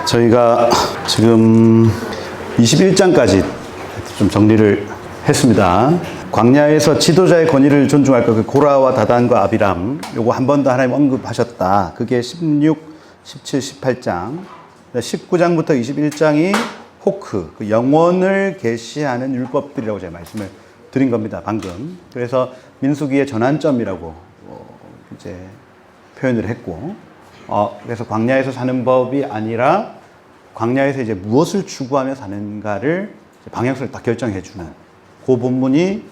저희가 지금 21장까지 좀 정리를 했습니다. 광야에서 지도자의 권위를 존중할 것, 그 고라와 다단과 아비람, 요거 한 번 더 하나님 언급하셨다. 그게 16, 17, 18장. 19장부터 21장이 호크, 그 영원을 계시하는 율법들이라고 제가 말씀을 드린 겁니다, 방금. 그래서 민수기의 전환점이라고 이제 표현을 했고, 그래서 광야에서 사는 법이 아니라 광야에서 이제 무엇을 추구하며 사는가를 방향성을 딱 결정해주는 그 본문이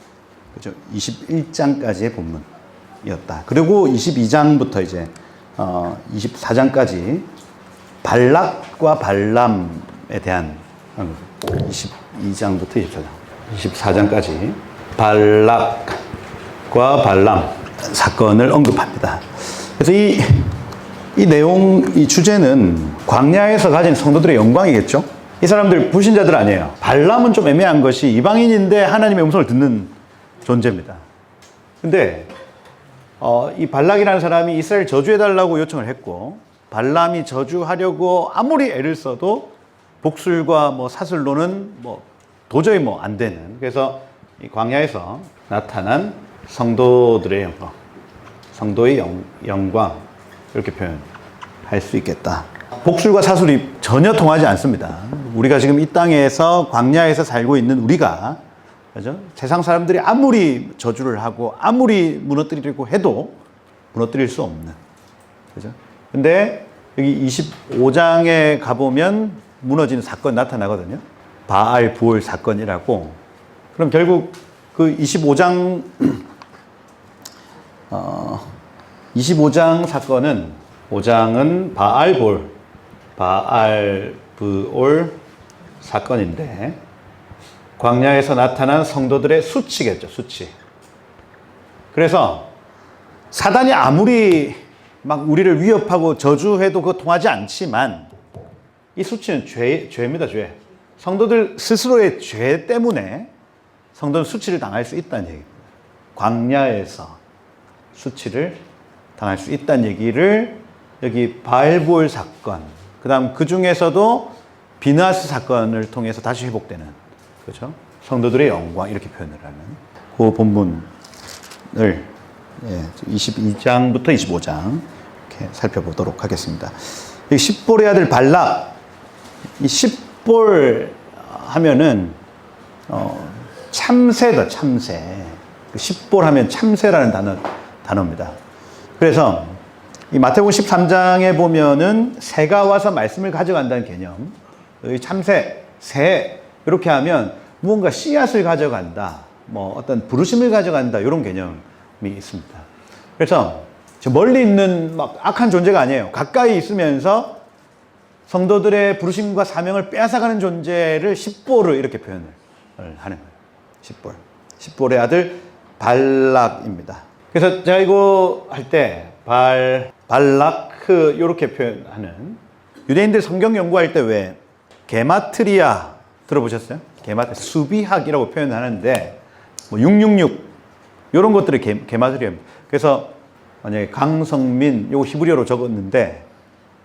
그죠? 21장까지의 본문이었다. 그리고 22장부터 이제 24장까지 발락과 발람에 대한 22장부터 24장까지 발락과 발람 사건을 언급합니다. 그래서 이 내용, 이 주제는 광야에서 가진 성도들의 영광이겠죠? 이 사람들 불신자들 아니에요. 발람은 좀 애매한 것이 이방인인데 하나님의 음성을 듣는 존재입니다. 근데 이 발락이라는 사람이 이스라엘 저주해달라고 요청을 했고, 발람이 저주하려고 아무리 애를 써도 복술과 뭐 사슬로는 뭐 도저히 뭐 안 되는, 그래서 이 광야에서 나타난 성도들의 영광, 성도의 영광, 이렇게 표현할 수 있겠다. 복술과 사술이 전혀 통하지 않습니다. 우리가 지금 이 땅에서 광야에서 살고 있는 우리가, 그죠? 세상 사람들이 아무리 저주를 하고 아무리 무너뜨리려고 해도 무너뜨릴 수 없는, 그죠? 근데 여기 25장에 가보면 무너지는 사건 나타나거든요. 바알 부올 사건이라고. 그럼 결국 그 25장 25장 사건은, 5장은 바알 부올 사건인데, 광야에서 나타난 성도들의 수치겠죠, 수치. 그래서 사단이 아무리 막 우리를 위협하고 저주해도 그거 통하지 않지만, 이 수치는 죄입니다, 죄. 성도들 스스로의 죄 때문에 성도는 수치를 당할 수 있다는 얘기입니다. 광야에서 수치를 당할 수 있다는 얘기를 여기 바알부올 사건, 그 다음 그 중에서도 비나스 사건을 통해서 다시 회복되는, 그렇죠? 성도들의 영광, 이렇게 표현을 하는 그 본문을 22장부터 25장 이렇게 살펴보도록 하겠습니다. 이 십볼의 아들 발락, 이 십볼 하면은 참새다, 참새. 십볼 하면 참새라는 단어입니다. 그래서 이 마태복음 13장에 보면은 새가 와서 말씀을 가져간다는 개념, 여기 참새, 새, 이렇게 하면 무언가 씨앗을 가져간다, 뭐 어떤 부르심을 가져간다, 이런 개념이 있습니다. 그래서 저 멀리 있는 막 악한 존재가 아니에요. 가까이 있으면서 성도들의 부르심과 사명을 빼앗아가는 존재를 십볼을 이렇게 표현을 하는 거예요. 십볼의 아들 발락입니다. 그래서 제가 이거 할 때 발라크 이렇게 표현하는, 유대인들 성경 연구할 때 왜 게마트리아 들어보셨어요? 수비학이라고 표현하는데, 뭐 666 이런 것들이 게마트리아입니다. 그래서 만약에 강성민, 요거 히브리어로 적었는데,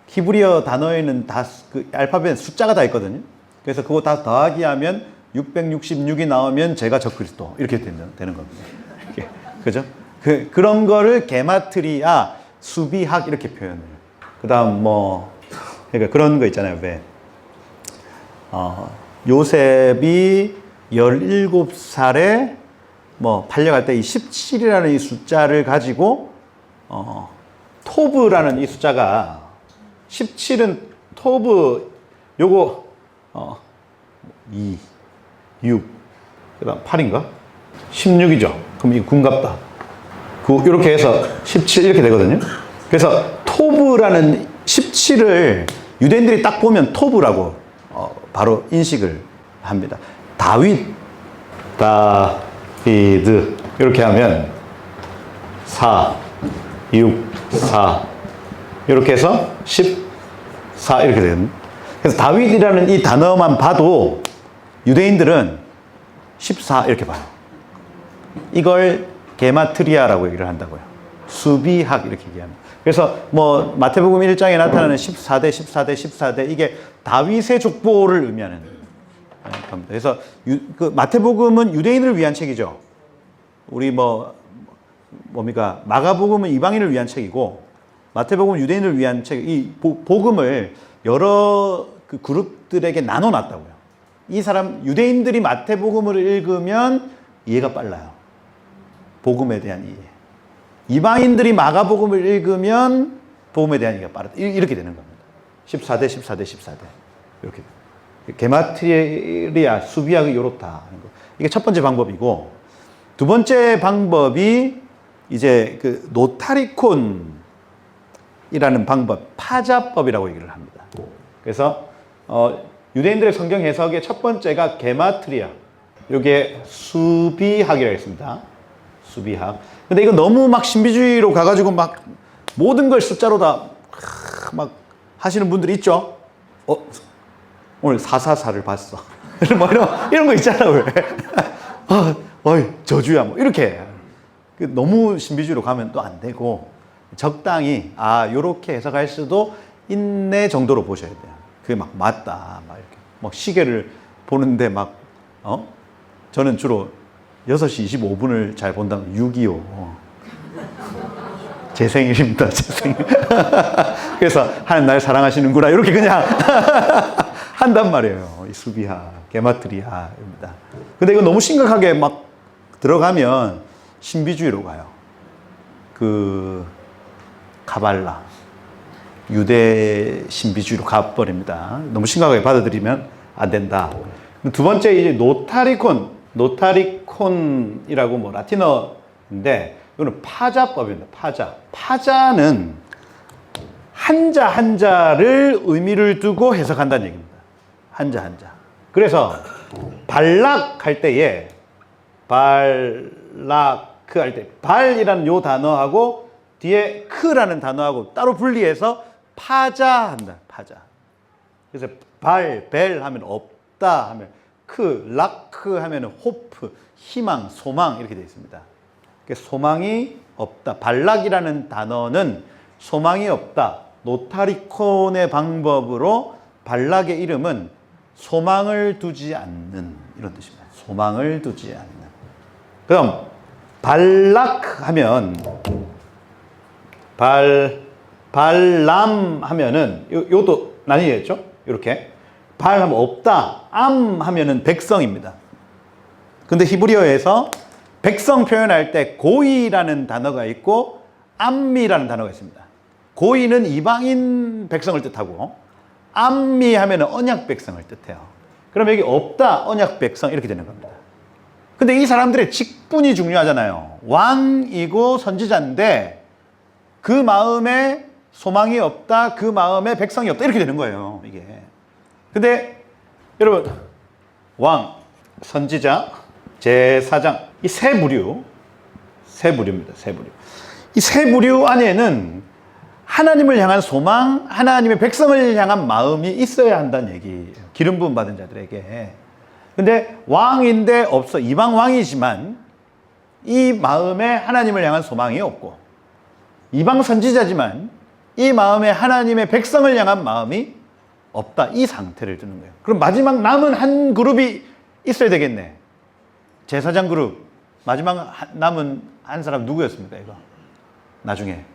히브리어 단어에는 다 그 알파벳 숫자가 다 있거든요. 그래서 그거 다 더하기 하면 666이 나오면 제가 적그리스도, 이렇게 되는 겁니다. 그죠? 그런 거를 게마트리아 수비학 이렇게 표현해요. 그 다음 뭐, 그러니까 그런 거 있잖아요. 왜 요셉이 17살에 뭐 팔려갈 때 이 17이라는 이 숫자를 가지고 토브라는 이 숫자가, 17은 토브, 요거 2, 6, 그 다음 8인가? 16이죠. 그럼 이거 군갑다. 이렇게 해서 17 이렇게 되거든요. 그래서 토브라는 17을 유대인들이 딱 보면 토브라고 바로 인식을 합니다. 다비드 이렇게 하면 4, 6, 4 이렇게 해서 14 이렇게 되는. 그래서 다윗이라는 이 단어만 봐도 유대인들은 14 이렇게 봐요. 이걸 게마트리아라고 얘기를 한다고요. 수비학 이렇게 얘기합니다. 그래서 뭐 마태복음 1장에 나타나는 14대, 14대, 14대 이게 다윗의 족보를 의미하는 겁니다. 그래서 그 마태복음은 유대인을 위한 책이죠. 우리 뭡니까? 마가복음은 이방인을 위한 책이고 마태복음은 유대인을 위한 책. 이 복음을 여러 그 그룹들에게 나눠놨다고요. 이 사람 유대인들이 마태복음을 읽으면 이해가 빨라요. 복음에 대한 이해. 이방인들이 마가복음을 읽으면 복음에 대한 이해가 빠르다. 이렇게 되는 겁니다. 14대, 14대, 14대. 이렇게. 게마트리아, 수비아가 요렇다 하는 거. 이게 첫 번째 방법이고, 두 번째 방법이 이제 그 노타리콘이라는 방법, 파자법이라고 얘기를 합니다. 그래서 유대인들의 성경 해석의 첫 번째가 게마트리아. 이게 수비학이라고 했습니다. 수비학. 근데 이거 너무 막 신비주의로 가가지고 막 모든 걸 숫자로 다 막 하시는 분들이 있죠. 오늘 444를 봤어. 뭐 이런 거 있잖아, 왜. 저주야. 뭐 이렇게. 너무 신비주의로 가면 또 안 되고, 적당히, 요렇게 해석할 수도 있네 정도로 보셔야 돼요. 그게 막 맞다. 막 이렇게. 막 시계를 보는데 저는 주로 6시 25분을 잘 본다면 6.25. 제 생일입니다, 제 생일. 그래서 하나님 날 사랑하시는구나. 이렇게 그냥 한단 말이에요. 이 수비학, 게마트리아입니다. 근데 이거 너무 심각하게 막 들어가면 신비주의로 가요. 가발라. 유대 신비주의로 가버립니다. 너무 심각하게 받아들이면 안 된다. 두 번째, 이제 노타리콘이라고 라틴어인데, 이거는 파자법입니다. 파자는 한자 한자를 의미를 두고 해석한다는 얘기입니다. 한자 한자. 그래서 발락 할 때에 발라크 할 때 발이라는 요 단어하고 뒤에 크라는 단어하고 따로 분리해서 파자한다. 파자. 그래서 벨 하면 없다 하면 라크 하면 호프, 희망, 소망 이렇게 되어 있습니다. 소망이 없다. 발락이라는 단어는 소망이 없다. 노타리콘의 방법으로 발락의 이름은 소망을 두지 않는 이런 뜻입니다. 소망을 두지 않는. 그럼 발락 하면 발람 하면은 요것도 나뉘겠죠? 이렇게 발 하면 없다. 암 하면은 백성입니다. 근데 히브리어에서 백성 표현할 때 고이라는 단어가 있고 암미라는 단어가 있습니다. 고이는 이방인 백성을 뜻하고 암미 하면 언약 백성을 뜻해요. 그럼 여기 없다, 언약 백성 이렇게 되는 겁니다. 근데 이 사람들의 직분이 중요하잖아요. 왕이고 선지자인데 그 마음에 소망이 없다, 그 마음에 백성이 없다 이렇게 되는 거예요. 이게. 근데 여러분, 왕, 선지자, 제사장 이 세 부류입니다. 세 부류. 이 세 부류 안에는 하나님을 향한 소망, 하나님의 백성을 향한 마음이 있어야 한다는 얘기예요. 기름 부음 받은 자들에게. 근데 왕인데 없어. 이방 왕이지만 이 마음에 하나님을 향한 소망이 없고, 이방 선지자지만 이 마음에 하나님의 백성을 향한 마음이 없다. 이 상태를 두는 거예요. 그럼 마지막 남은 한 그룹이 있어야 되겠네. 제사장 그룹. 마지막 남은 한 사람 누구였습니까, 이거? 나중에.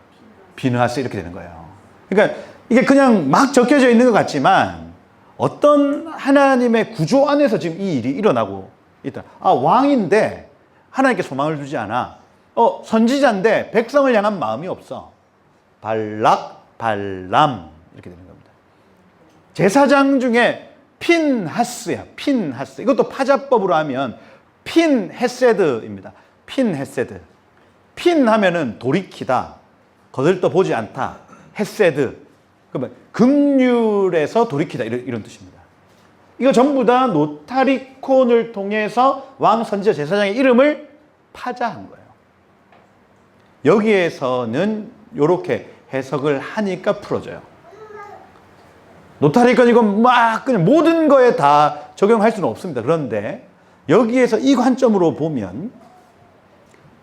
비느하스 이렇게 되는 거예요. 그러니까 이게 그냥 막 적혀져 있는 것 같지만 어떤 하나님의 구조 안에서 지금 이 일이 일어나고 있다. 왕인데 하나님께 소망을 두지 않아. 선지자인데 백성을 향한 마음이 없어. 발락, 발람 이렇게 되는 겁니다. 제사장 중에 핀하스야. 핀하스. 이것도 파자법으로 하면 핀 헤세드입니다. 핀 헤세드. 핀 하면은 돌이키다. 거들떠 보지 않다. 헤세드. 그러면 긍휼에서 돌이키다. 이런 뜻입니다. 이거 전부 다 노타리콘을 통해서 왕, 선지자, 제사장의 이름을 파자한 거예요. 여기에서는 이렇게 해석을 하니까 풀어져요. 노타리콘 이거 막 그냥 모든 거에 다 적용할 수는 없습니다. 그런데 여기에서 이 관점으로 보면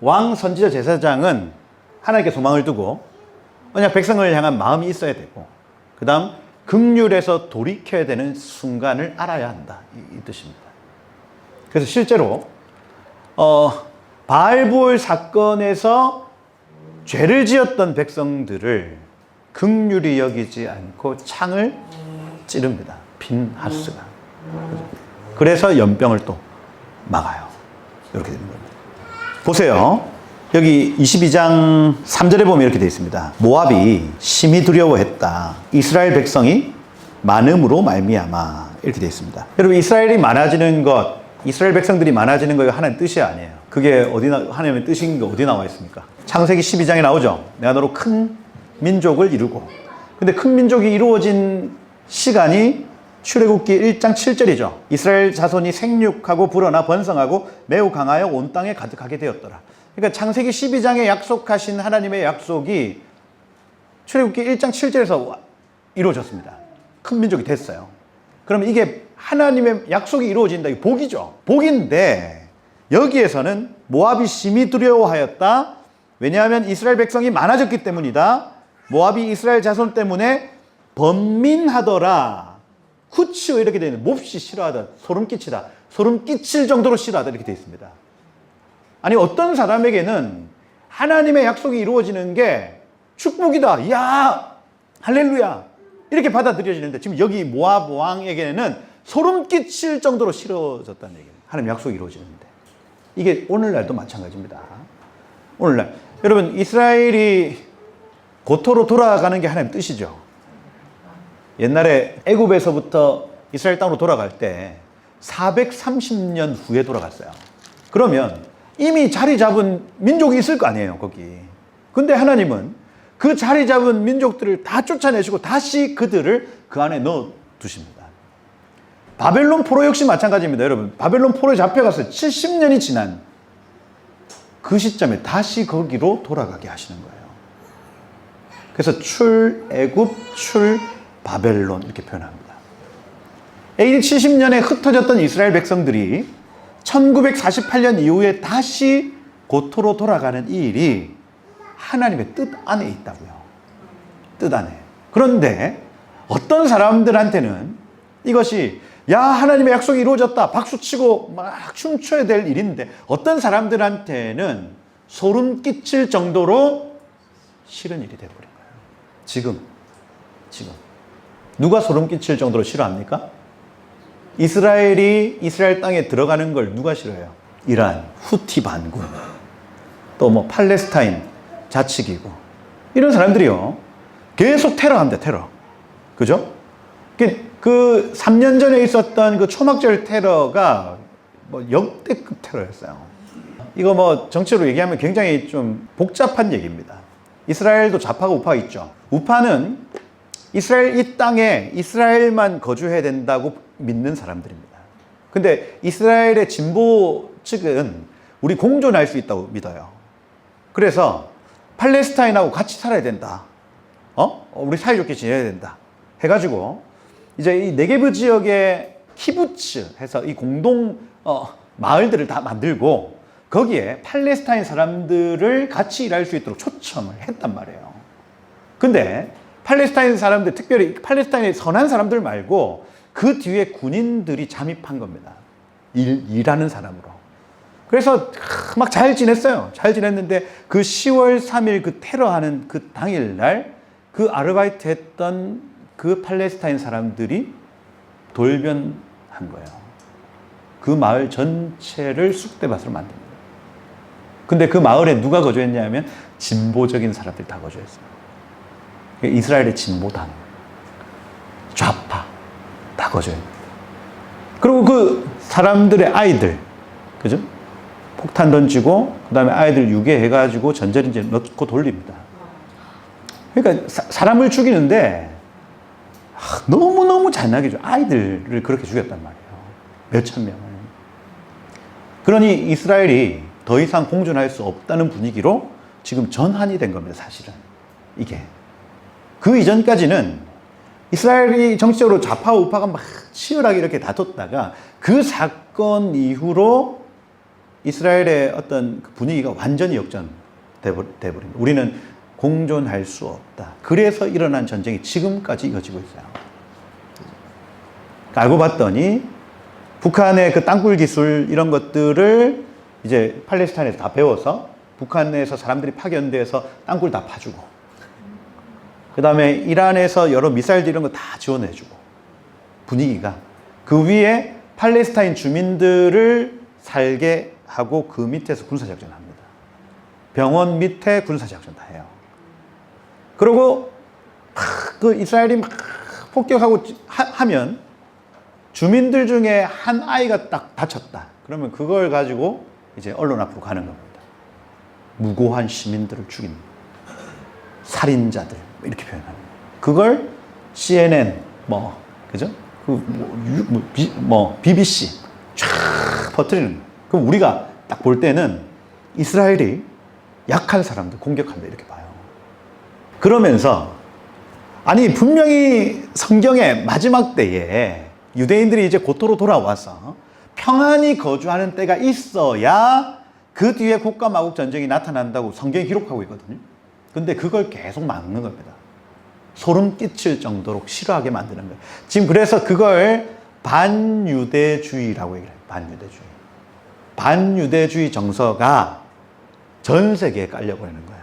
왕, 선지자, 제사장은 하나님께 소망을 두고 언약 백성을 향한 마음이 있어야 되고, 그 다음 긍휼에서 돌이켜야 되는 순간을 알아야 한다, 이 뜻입니다. 그래서 실제로 바알부올 사건에서 죄를 지었던 백성들을 긍휼히 여기지 않고 창을 찌릅니다. 핀하스가. 그래서 연병을 또 막아요. 이렇게 되는 겁니다. 보세요. 여기 22장 3절에 보면 이렇게 되어 있습니다. 모압이 심히 두려워했다. 이스라엘 백성이 많음으로 말미암아. 이렇게 되어 있습니다. 여러분, 이스라엘이 많아지는 것, 이스라엘 백성들이 많아지는 거 하나님 뜻이 아니에요. 그게 하나님의 뜻인 게 어디 나와 있습니까? 창세기 12장에 나오죠. 내가 너로 큰 민족을 이루고. 근데 큰 민족이 이루어진 시간이 출애굽기 1장 7절이죠. 이스라엘 자손이 생육하고 불어나 번성하고 매우 강하여 온 땅에 가득하게 되었더라. 그러니까 창세기 12장에 약속하신 하나님의 약속이 출애굽기 1장 7절에서 이루어졌습니다. 큰 민족이 됐어요. 그럼 이게 하나님의 약속이 이루어진다. 이게 복이죠. 복인데 여기에서는 모압이 심히 두려워하였다. 왜냐하면 이스라엘 백성이 많아졌기 때문이다. 모압이 이스라엘 자손 때문에 번민하더라. 쿠치오 이렇게 되어 있는, 몹시 싫어하다. 소름 끼치다. 소름 끼칠 정도로 싫어하다. 이렇게 되어 있습니다. 아니, 어떤 사람에게는 하나님의 약속이 이루어지는 게 축복이다. 이야, 할렐루야. 이렇게 받아들여지는데 지금 여기 모압 왕에게는 소름 끼칠 정도로 싫어졌다는 얘기예요. 하나님 약속이 이루어지는데. 이게 오늘날도 마찬가지입니다. 오늘날. 여러분, 이스라엘이 고토로 돌아가는 게 하나님 뜻이죠. 옛날에 애굽에서부터 이스라엘 땅으로 돌아갈 때 430년 후에 돌아갔어요. 그러면 이미 자리 잡은 민족이 있을 거 아니에요, 거기. 근데 하나님은 그 자리 잡은 민족들을 다 쫓아내시고 다시 그들을 그 안에 넣어 두십니다. 바벨론 포로 역시 마찬가지입니다, 여러분. 바벨론 포로에 잡혀가서 70년이 지난 그 시점에 다시 거기로 돌아가게 하시는 거예요. 그래서 출애굽, 바벨론 이렇게 표현합니다. AD 70년에 흩어졌던 이스라엘 백성들이 1948년 이후에 다시 고토로 돌아가는 이 일이 하나님의 뜻 안에 있다고요. 뜻 안에. 그런데 어떤 사람들한테는 이것이 야, 하나님의 약속이 이루어졌다, 박수치고 막 춤춰야 될 일인데, 어떤 사람들한테는 소름 끼칠 정도로 싫은 일이 되어버린 거예요. 지금 누가 소름 끼칠 정도로 싫어합니까? 이스라엘이 이스라엘 땅에 들어가는 걸 누가 싫어해요? 이란, 후티 반군, 또 뭐 팔레스타인 자치기구, 이런 사람들이요 계속 테러합니다. 테러. 그죠? 그 3년 전에 있었던 그 초막절 테러가 뭐 역대급 테러였어요. 이거 뭐 정치로 얘기하면 굉장히 좀 복잡한 얘기입니다. 이스라엘도 좌파가 우파가 있죠. 우파는 이스라엘 이 땅에 이스라엘만 거주해야 된다고 믿는 사람들입니다. 근데 이스라엘의 진보 측은 우리 공존할 수 있다고 믿어요. 그래서 팔레스타인하고 같이 살아야 된다. 우리 사이좋게 지내야 된다. 해가지고 이제 이 네게브 지역의 키부츠 해서 이 공동 마을들을 다 만들고 거기에 팔레스타인 사람들을 같이 일할 수 있도록 초청을 했단 말이에요. 근데 팔레스타인 사람들, 특별히 팔레스타인의 선한 사람들 말고 그 뒤에 군인들이 잠입한 겁니다. 일하는 사람으로. 그래서 막 잘 지냈어요. 잘 지냈는데 그 10월 3일 그 테러하는 그 당일날 그 아르바이트 했던 그 팔레스타인 사람들이 돌변한 거예요. 그 마을 전체를 쑥대밭으로 만듭니다. 근데 그 마을에 누가 거주했냐면 진보적인 사람들이 다 거주했어요. 이스라엘의 진보당, 좌파 다 거주해요. 그리고 그 사람들의 아이들, 그죠? 폭탄 던지고 그 다음에 아이들 유괴해가지고 전자레인지에 넣고 돌립니다. 그러니까 사람을 죽이는데 너무너무 잔인하게 아이들을 그렇게 죽였단 말이에요. 몇천 명을. 그러니 이스라엘이 더 이상 공존할 수 없다는 분위기로 지금 전환이 된 겁니다, 사실은. 이게. 그 이전까지는 이스라엘이 정치적으로 좌파와 우파가 막 치열하게 이렇게 다퉜다가 그 사건 이후로 이스라엘의 어떤 분위기가 완전히 역전돼 버립니다. 우리는 공존할 수 없다. 그래서 일어난 전쟁이 지금까지 이어지고 있어요. 알고 봤더니 북한의 그 땅굴 기술 이런 것들을 이제 팔레스타인에서 다 배워서 북한에서 사람들이 파견돼서 땅굴 다 파주고, 그 다음에 이란에서 여러 미사일들 이런 거 다 지원해주고, 분위기가 그 위에 팔레스타인 주민들을 살게 하고 그 밑에서 군사작전을 합니다. 병원 밑에 군사작전 다 해요. 그리고 그 이스라엘이 막 폭격하고 하면 주민들 중에 한 아이가 딱 다쳤다. 그러면 그걸 가지고 이제 언론 앞으로 가는 겁니다. 무고한 시민들을 죽인 살인자들 이렇게 표현합니다. 그걸 CNN 그죠? BBC 쫙 퍼뜨리는 거예요. 그럼 우리가 딱 볼 때는 이스라엘이 약한 사람들 공격한다 이렇게 봐요. 그러면서 아니 분명히 성경의 마지막 때에 유대인들이 이제 고토로 돌아와서 평안히 거주하는 때가 있어야 그 뒤에 국가마국 전쟁이 나타난다고 성경이 기록하고 있거든요. 근데 그걸 계속 막는 겁니다. 소름 끼칠 정도로 싫어하게 만드는 거예요. 지금 그래서 그걸 반유대주의라고 얘기해요. 반유대주의. 반유대주의 정서가 전 세계에 깔려버리는 거예요.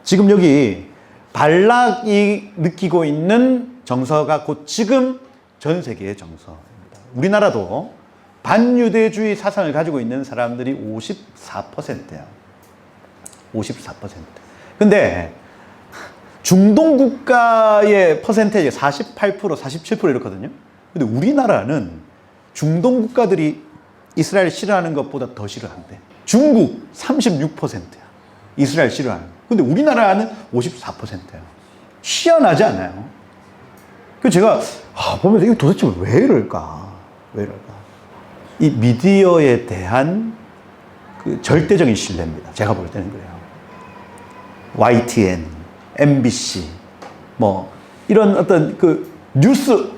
지금 여기 발락이 느끼고 있는 정서가 곧 지금 전 세계의 정서입니다. 우리나라도 반유대주의 사상을 가지고 있는 사람들이 54%예요. 54%. 근데 중동 국가의 퍼센테이지가 48%, 47% 이렇거든요. 근데 우리나라는 중동 국가들이 이스라엘 싫어하는 것보다 더 싫어한대. 중국 36%야. 이스라엘 싫어하는. 근데 우리나라는 54%예요. 희한하지 않아요? 그 제가 보면서 이거 도대체 왜 이럴까? 왜 이럴까? 이 미디어에 대한 그 절대적인 신뢰입니다. 제가 볼 때는 그래요. YTN, MBC, 이런 어떤 그 뉴스,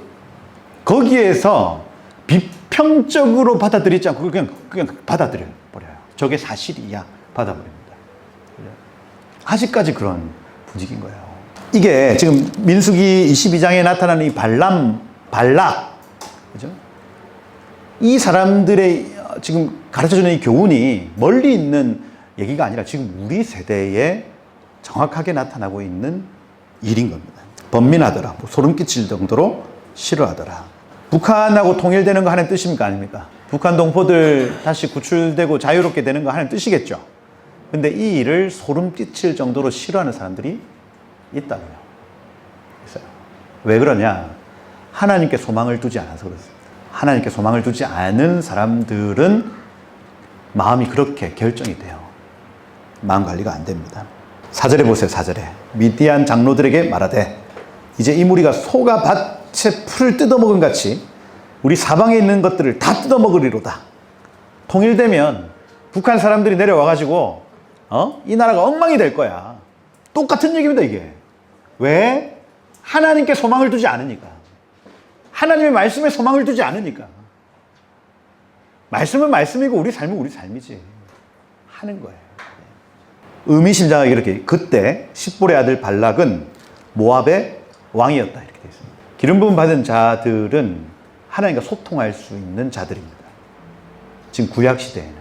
거기에서 비평적으로 받아들이지 않고 그냥 받아들여 버려요. 저게 사실이야. 받아버립니다. 아직까지 그런 분위기인 거예요. 이게 지금 민수기 22장에 나타나는 이 발락, 그죠? 이 사람들의 지금 가르쳐주는 이 교훈이 멀리 있는 얘기가 아니라 지금 우리 세대에 정확하게 나타나고 있는 일인 겁니다. 번민하더라. 소름 끼칠 정도로 싫어하더라. 북한하고 통일되는 거 하는 뜻입니까? 아닙니까? 북한 동포들 다시 구출되고 자유롭게 되는 거 하는 뜻이겠죠. 근데 이 일을 소름 끼칠 정도로 싫어하는 사람들이 있다고요. 있어요. 왜 그러냐? 하나님께 소망을 두지 않아서 그렇습니다. 하나님께 소망을 두지 않은 사람들은 마음이 그렇게 결정이 돼요. 마음 관리가 안 됩니다. 4절에 보세요. 4절에 미디안 장로들에게 말하되 이제 이 무리가 소가 밭에 풀을 뜯어먹은 같이 우리 사방에 있는 것들을 다 뜯어먹으리로다. 통일되면 북한 사람들이 내려와가지고 이 나라가 엉망이 될 거야. 똑같은 얘기입니다. 이게 왜? 하나님께 소망을 두지 않으니까. 하나님의 말씀에 소망을 두지 않으니까. 말씀은 말씀이고 우리 삶은 우리 삶이지 하는 거예요. 의미심장하게 이렇게 그때 십볼의 아들 발락은 모압의 왕이었다 이렇게 되어 있습니다. 기름 부음 받은 자들은 하나님과 소통할 수 있는 자들입니다. 지금 구약 시대에는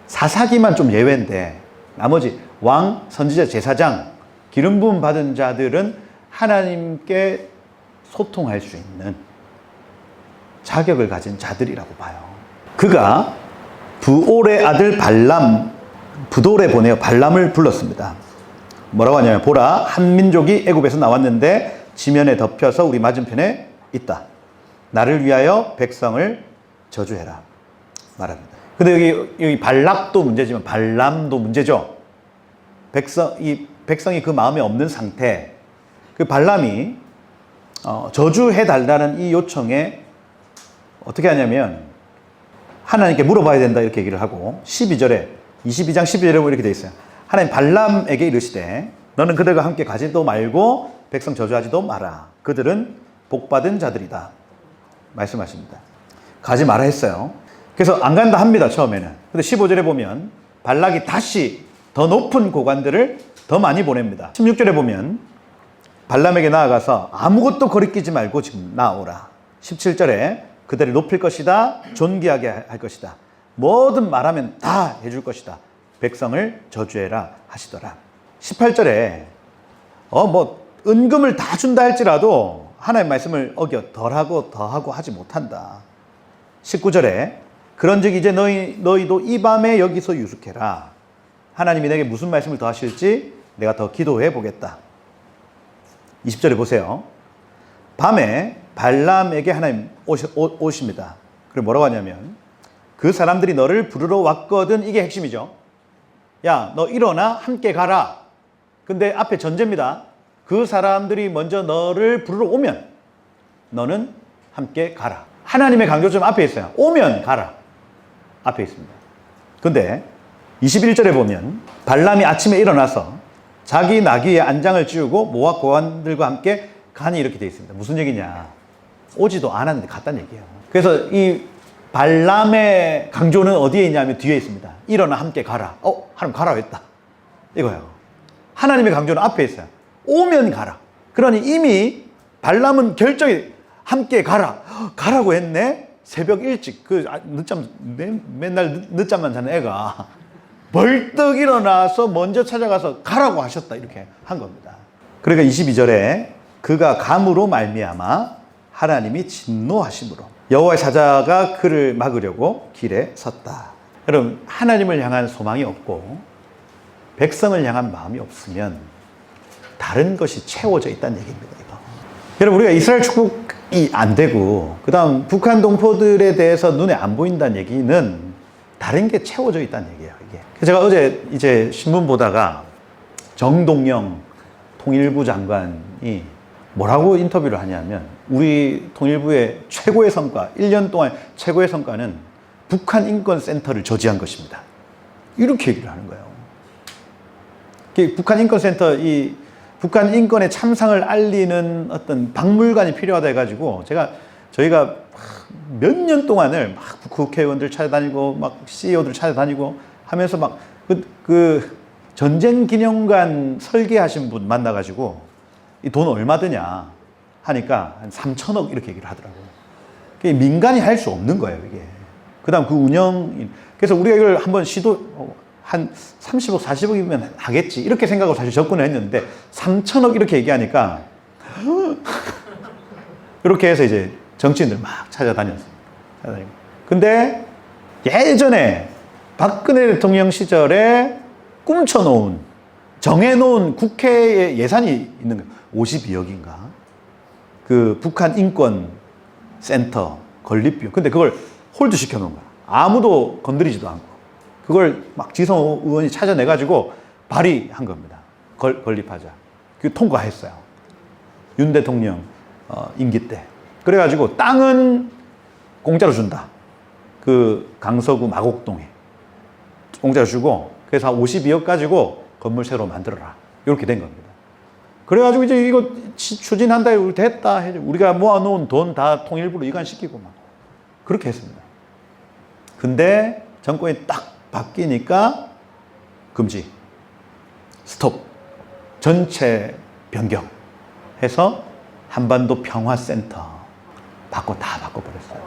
사사기만 좀 예외인데 나머지 왕, 선지자, 제사장, 기름 부음 받은 자들은 하나님께 소통할 수 있는 자격을 가진 자들이라고 봐요. 그가 부올의 아들 발람 부돌에 보내어 발람을 불렀습니다. 뭐라고 하냐면 보라 한 민족이 애굽에서 나왔는데 지면에 덮여서 우리 맞은편에 있다. 나를 위하여 백성을 저주해라 말합니다. 근데 여기 발락도 문제지만 발람도 문제죠. 백성이 그 마음에 없는 상태. 그 발람이 저주해달라는 이 요청에 어떻게 하냐면 하나님께 물어봐야 된다 이렇게 얘기를 하고 22장 12절에 보면 이렇게 되어 있어요. 하나님 발람에게 이르시되 너는 그들과 함께 가지도 말고 백성 저주하지도 마라. 그들은 복받은 자들이다. 말씀하십니다. 가지 마라 했어요. 그래서 안 간다 합니다. 처음에는. 근데 15절에 보면 발락이 다시 더 높은 고관들을 더 많이 보냅니다. 16절에 보면 발람에게 나아가서 아무것도 거리끼지 말고 지금 나오라. 17절에 그들을 높일 것이다. 존귀하게 할 것이다. 뭐든 말하면 다 해줄 것이다. 백성을 저주해라 하시더라. 18절에 은금을 다 준다 할지라도 하나님의 말씀을 어겨 덜하고 더하고 하지 못한다. 19절에 그런즉 이제 너희도 이 밤에 여기서 유숙해라. 하나님이 내게 무슨 말씀을 더 하실지 내가 더 기도해 보겠다. 20절에 보세요. 밤에 발람에게 하나님 오십니다. 그리고 뭐라고 하냐면 그 사람들이 너를 부르러 왔거든. 이게 핵심이죠. 야, 너 일어나 함께 가라. 근데 앞에 전제입니다. 그 사람들이 먼저 너를 부르러 오면 너는 함께 가라. 하나님의 강조점 앞에 있어요. 오면 가라. 앞에 있습니다. 근데 21절에 보면 발람이 아침에 일어나서 자기 나귀의 안장을 찌우고 모압 고관들과 함께 가니 이렇게 되어 있습니다. 무슨 얘기냐? 오지도 않았는데 갔다는 얘기예요. 그래서 이 발람의 강조는 어디에 있냐면 뒤에 있습니다. 일어나 함께 가라. 하나님 가라 했다. 이거예요. 하나님의 강조는 앞에 있어요. 오면 가라. 그러니 이미 발람은 결정이 함께 가라. 가라고 했네. 새벽 일찍 맨날 늦잠만 자는 애가 벌떡 일어나서 먼저 찾아가서 가라고 하셨다. 이렇게 한 겁니다. 그러니까 22절에 그가 감으로 말미암아 하나님이 진노하심으로 여호와의 사자가 그를 막으려고 길에 섰다. 여러분, 하나님을 향한 소망이 없고 백성을 향한 마음이 없으면 다른 것이 채워져 있다는 얘기입니다. 이거. 여러분, 우리가 이스라엘 축복이 안 되고 그 다음 북한 동포들에 대해서 눈에 안 보인다는 얘기는 다른 게 채워져 있다는 얘기예요. 이게. 제가 어제 이제 신문 보다가 정동영 통일부 장관이 뭐라고 인터뷰를 하냐면 우리 통일부의 최고의 성과, 1년 동안 최고의 성과는 북한 인권센터를 저지한 것입니다. 이렇게 얘기를 하는 거예요. 북한 인권센터, 이 북한 인권의 참상을 알리는 어떤 박물관이 필요하다 해가지고 저희가 몇 년 동안을 막 국회의원들 찾아다니고 막 CEO들 찾아다니고 하면서 막 그 전쟁 기념관 설계하신 분 만나가지고 이 돈 얼마 드냐 하니까 한 3천억 이렇게 얘기를 하더라고요. 민간이 할 수 없는 거예요, 이게. 그 다음 그 운영, 그래서 우리가 이걸 한번 한 30억, 40억이면 하겠지. 이렇게 생각하고 사실 접근을 했는데 3천억 이렇게 얘기하니까 이렇게 해서 이제 정치인들 막 찾아다녔어요. 근데 예전에 박근혜 대통령 시절에 정해놓은 국회에 예산이 있는 거예요. 52억인가? 그 북한 인권센터 건립비용. 근데 그걸 홀드 시켜놓은 거야. 아무도 건드리지도 않고. 그걸 막 지성 의원이 찾아내가지고 발의한 겁니다. 건립하자. 그 통과했어요. 윤 대통령 임기 때. 그래가지고 땅은 공짜로 준다. 그 강서구 마곡동에 공짜로 주고 그래서 한 52억 가지고 건물 새로 만들어라. 이렇게 된 겁니다. 그래가지고 이제 이거 추진한다. 됐다. 우리가 모아놓은 돈 다 통일부로 이관시키고 막 그렇게 했습니다. 근데 정권이 딱 바뀌니까 금지, 스톱, 전체 변경 해서 한반도 평화센터 다 바꿔버렸어요.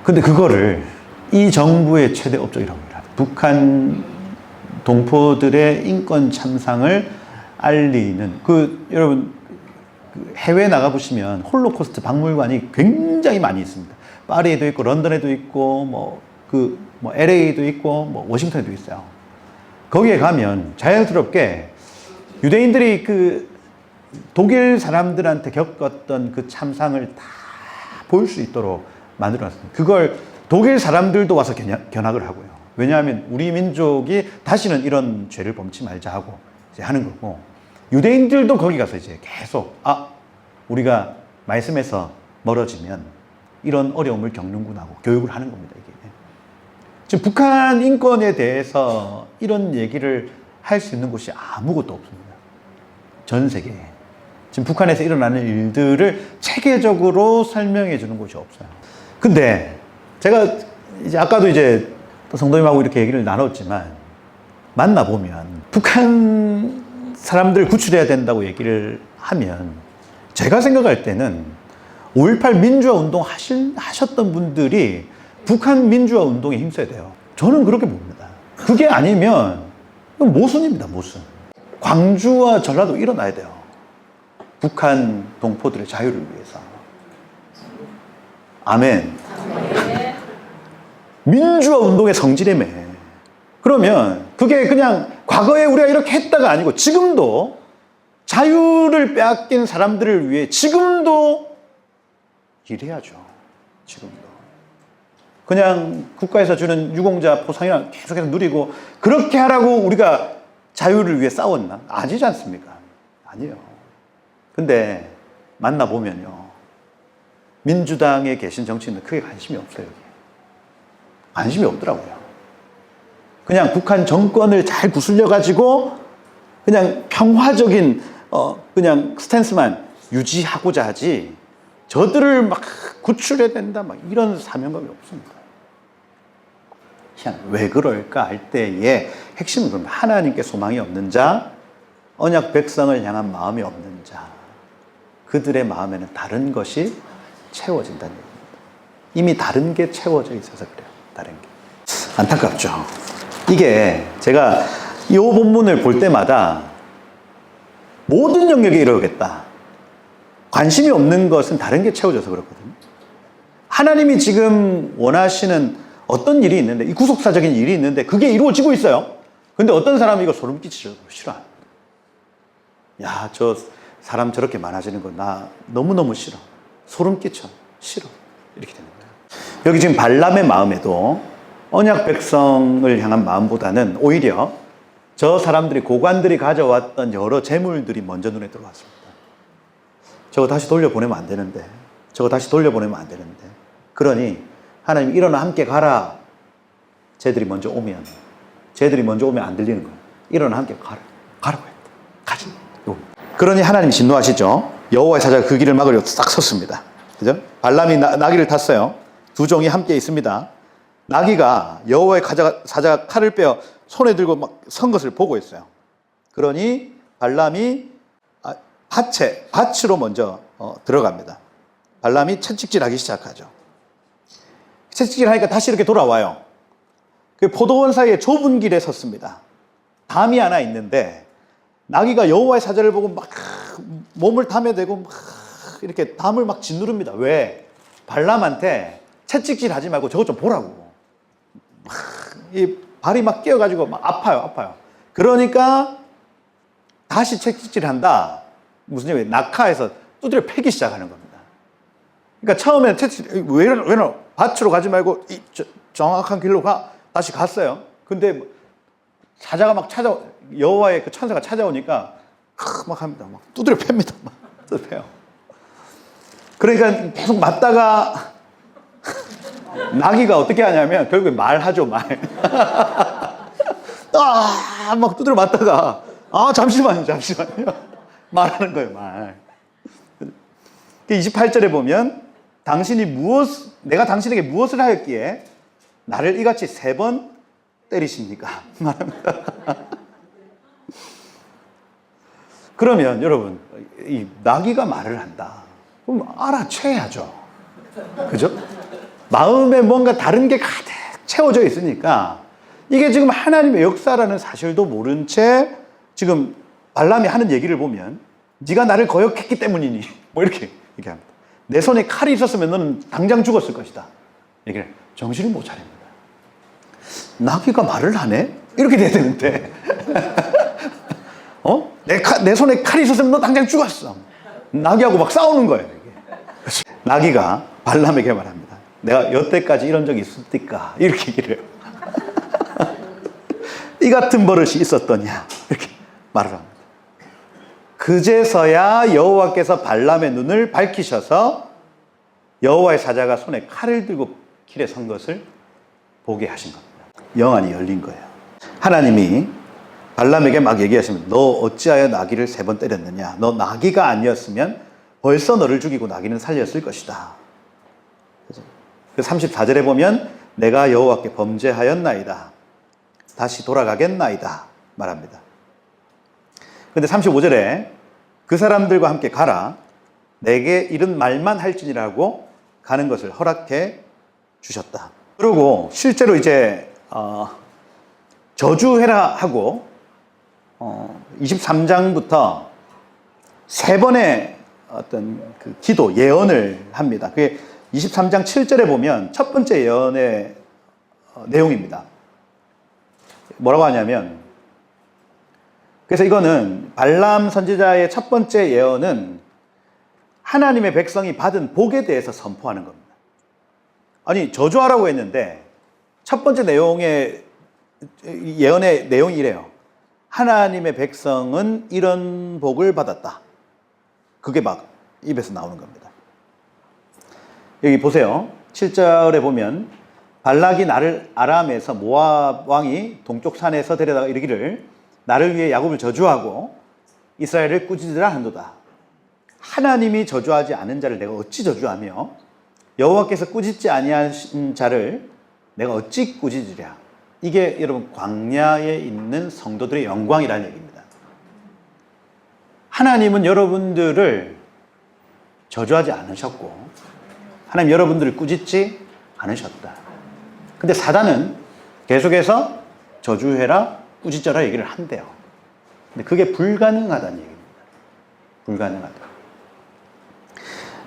근데 그거를 이 정부의 최대 업적이라고 합니다. 북한 동포들의 인권 참상을 알리는 여러분 해외 나가보시면 홀로코스트 박물관이 굉장히 많이 있습니다. 파리에도 있고 런던에도 있고 LA도 있고 워싱턴에도 있어요. 거기에 가면 자연스럽게 유대인들이 그 독일 사람들한테 겪었던 그 참상을 다 볼 수 있도록 만들어놨습니다. 그걸 독일 사람들도 와서 견학을 하고요. 왜냐하면 우리 민족이 다시는 이런 죄를 범치 말자 하고 이제 하는 거고, 유대인들도 거기 가서 이제 계속 우리가 말씀에서 멀어지면 이런 어려움을 겪는구나 하고 교육을 하는 겁니다. 이게 지금 북한 인권에 대해서 이런 얘기를 할 수 있는 곳이 아무것도 없습니다. 전 세계에 지금 북한에서 일어나는 일들을 체계적으로 설명해 주는 곳이 없어요. 근데 제가 이제 아까도 이제 성도님하고 이렇게 얘기를 나눴지만 만나보면 북한 사람들 구출해야 된다고 얘기를 하면 제가 생각할 때는 5.18 민주화 운동 하셨던 분들이 북한 민주화 운동에 힘써야 돼요. 저는 그렇게 봅니다. 그게 아니면 모순입니다, 모순. 광주와 전라도 일어나야 돼요. 북한 동포들의 자유를 위해서. 아멘. 민주화 운동의 성지라며. 그러면 그게 그냥 과거에 우리가 이렇게 했다가 아니고 지금도 자유를 빼앗긴 사람들을 위해 지금도 일해야죠. 지금도. 그냥 국가에서 주는 유공자 보상이랑 계속해서 누리고 그렇게 하라고 우리가 자유를 위해 싸웠나? 아니지 않습니까? 아니에요. 근데 만나보면요. 민주당에 계신 정치인들 크게 관심이 없어요. 여기. 관심이 없더라고요. 그냥 북한 정권을 잘 구슬려가지고 그냥 평화적인 그냥 스탠스만 유지하고자 하지 저들을 막 구출해야 된다 막 이런 사명감이 없습니다. 그냥 왜 그럴까 할 때의 핵심은 그럼 하나님께 소망이 없는 자, 언약 백성을 향한 마음이 없는 자, 그들의 마음에는 다른 것이 채워진다는 얘기입니다. 이미 다른 게 채워져 있어서 그래요. 다른 게. 안타깝죠. 이게 제가 이 본문을 볼 때마다 모든 영역에 이러겠다. 관심이 없는 것은 다른 게 채워져서 그렇거든요. 하나님이 지금 원하시는 어떤 일이 있는데, 이 구속사적인 일이 있는데 그게 이루어지고 있어요. 근데 어떤 사람이 이거 소름 끼치죠. 싫어합니다. 야, 저 사람 저렇게 많아지는 거 나 너무너무 싫어. 소름 끼쳐. 싫어. 이렇게 되는 거예요. 여기 지금 발람의 마음에도 언약 백성을 향한 마음보다는 오히려 저 사람들이 고관들이 가져왔던 여러 재물들이 먼저 눈에 들어왔습니다. 저거 다시 돌려보내면 안 되는데, 저거 다시 돌려보내면 안 되는데. 그러니 하나님 일어나 함께 가라. 쟤들이 먼저 오면 안 들리는 거예요. 일어나 함께 가라고 했다. 가지. 그러니 하나님이 진노하시죠. 여호와의 사자가 그 길을 막으려고 싹 섰습니다. 그죠? 발람이 나귀를 탔어요. 두 종이 함께 있습니다. 나귀가 여호와의 사자가 칼을 빼어 손에 들고 막 선 것을 보고 있어요. 그러니 발람이 밭으로 먼저 들어갑니다. 발람이 채찍질하기 시작하죠. 채찍질하니까 다시 이렇게 돌아와요. 그 포도원 사이에 좁은 길에 섰습니다. 담이 하나 있는데 나귀가 여호와의 사자를 보고 막 몸을 담에 대고 막 이렇게 담을 막 짓누릅니다. 왜? 발람한테 채찍질하지 말고 저것 좀 보라고. 막 이 발이 막 끼어가지고 막 아파요. 그러니까 다시 채찍질한다. 무슨 얘기예요? 낙하해서 두드려 패기 시작하는 겁니다. 그러니까 처음에는 왜 이러? 밭으로 가지 말고 정확한 길로 다시 갔어요. 근데 사자가 막 여호와의 그 천사가 찾아오니까 막 합니다. 막 두드려 팹니다. 막 두드려 패요. 그러니까 계속 맞다가 나귀가 어떻게 하냐면 결국에 말하죠, 말. 막 두드려 맞다가 잠시만요. 말하는 거예요, 말. 28절에 보면 내가 당신에게 무엇을 하였기에 나를 이같이 3번 때리십니까? 말합니다. 그러면 여러분, 이 나귀가 말을 한다. 그럼 알아채야죠. 그죠? 마음에 뭔가 다른 게 가득 채워져 있으니까 이게 지금 하나님의 역사라는 사실도 모른 채 지금 발람이 하는 얘기를 보면 네가 나를 거역했기 때문이니 뭐 이렇게 얘기합니다. 내 손에 칼이 있었으면 너는 당장 죽었을 것이다. 얘기를 정신을 못 차립니다. 나귀가 말을 하네? 이렇게 돼야 되는데 내 손에 칼이 있었으면 너 당장 죽었어. 나귀하고 막 싸우는 거예요. 이게. 나귀가 발람에게 말합니다. 내가 여태까지 이런 적이 있었을까? 이렇게 얘기를 해요. 이 같은 버릇이 있었더냐? 이렇게 말을 합니다. 그제서야 여호와께서 발람의 눈을 밝히셔서 여호와의 사자가 손에 칼을 들고 길에 선 것을 보게 하신 겁니다. 영안이 열린 거예요. 하나님이 발람에게 막 얘기하시면 너 어찌하여 나귀를 3번 때렸느냐? 너 나귀가 아니었으면 벌써 너를 죽이고 나귀는 살렸을 것이다. 34절에 보면 내가 여호와께 범죄하였나이다. 다시 돌아가겠나이다 말합니다. 근데 35절에 그 사람들과 함께 가라. 내게 이런 말만 할지니라고 가는 것을 허락해 주셨다. 그리고 실제로 이제 저주해라 하고 23장부터 세 번의 어떤 그 기도 예언을 합니다. 그게 23장 7절에 보면 첫 번째 예언의 내용입니다. 뭐라고 하냐면, 그래서 이거는 발람 선지자의 첫 번째 예언은 하나님의 백성이 받은 복에 대해서 선포하는 겁니다. 아니, 저주하라고 했는데 첫 번째 내용의 예언의 내용이 이래요. 하나님의 백성은 이런 복을 받았다. 그게 막 입에서 나오는 겁니다. 여기 보세요. 7절에 보면 발락이 나를 아람에서 모압 왕이 동쪽 산에서 데려다가 이르기를 나를 위해 야곱을 저주하고 이스라엘을 꾸짖으라 한도다. 하나님이 저주하지 않은 자를 내가 어찌 저주하며 여호와께서 꾸짖지 아니하신 자를 내가 어찌 꾸짖으랴. 이게 여러분 광야에 있는 성도들의 영광이라는 얘기입니다. 하나님은 여러분들을 저주하지 않으셨고 하나님 여러분들을 꾸짖지 않으셨다. 근데 사단은 계속해서 저주해라, 꾸짖어라 얘기를 한대요. 근데 그게 불가능하다는 얘기입니다. 불가능하다.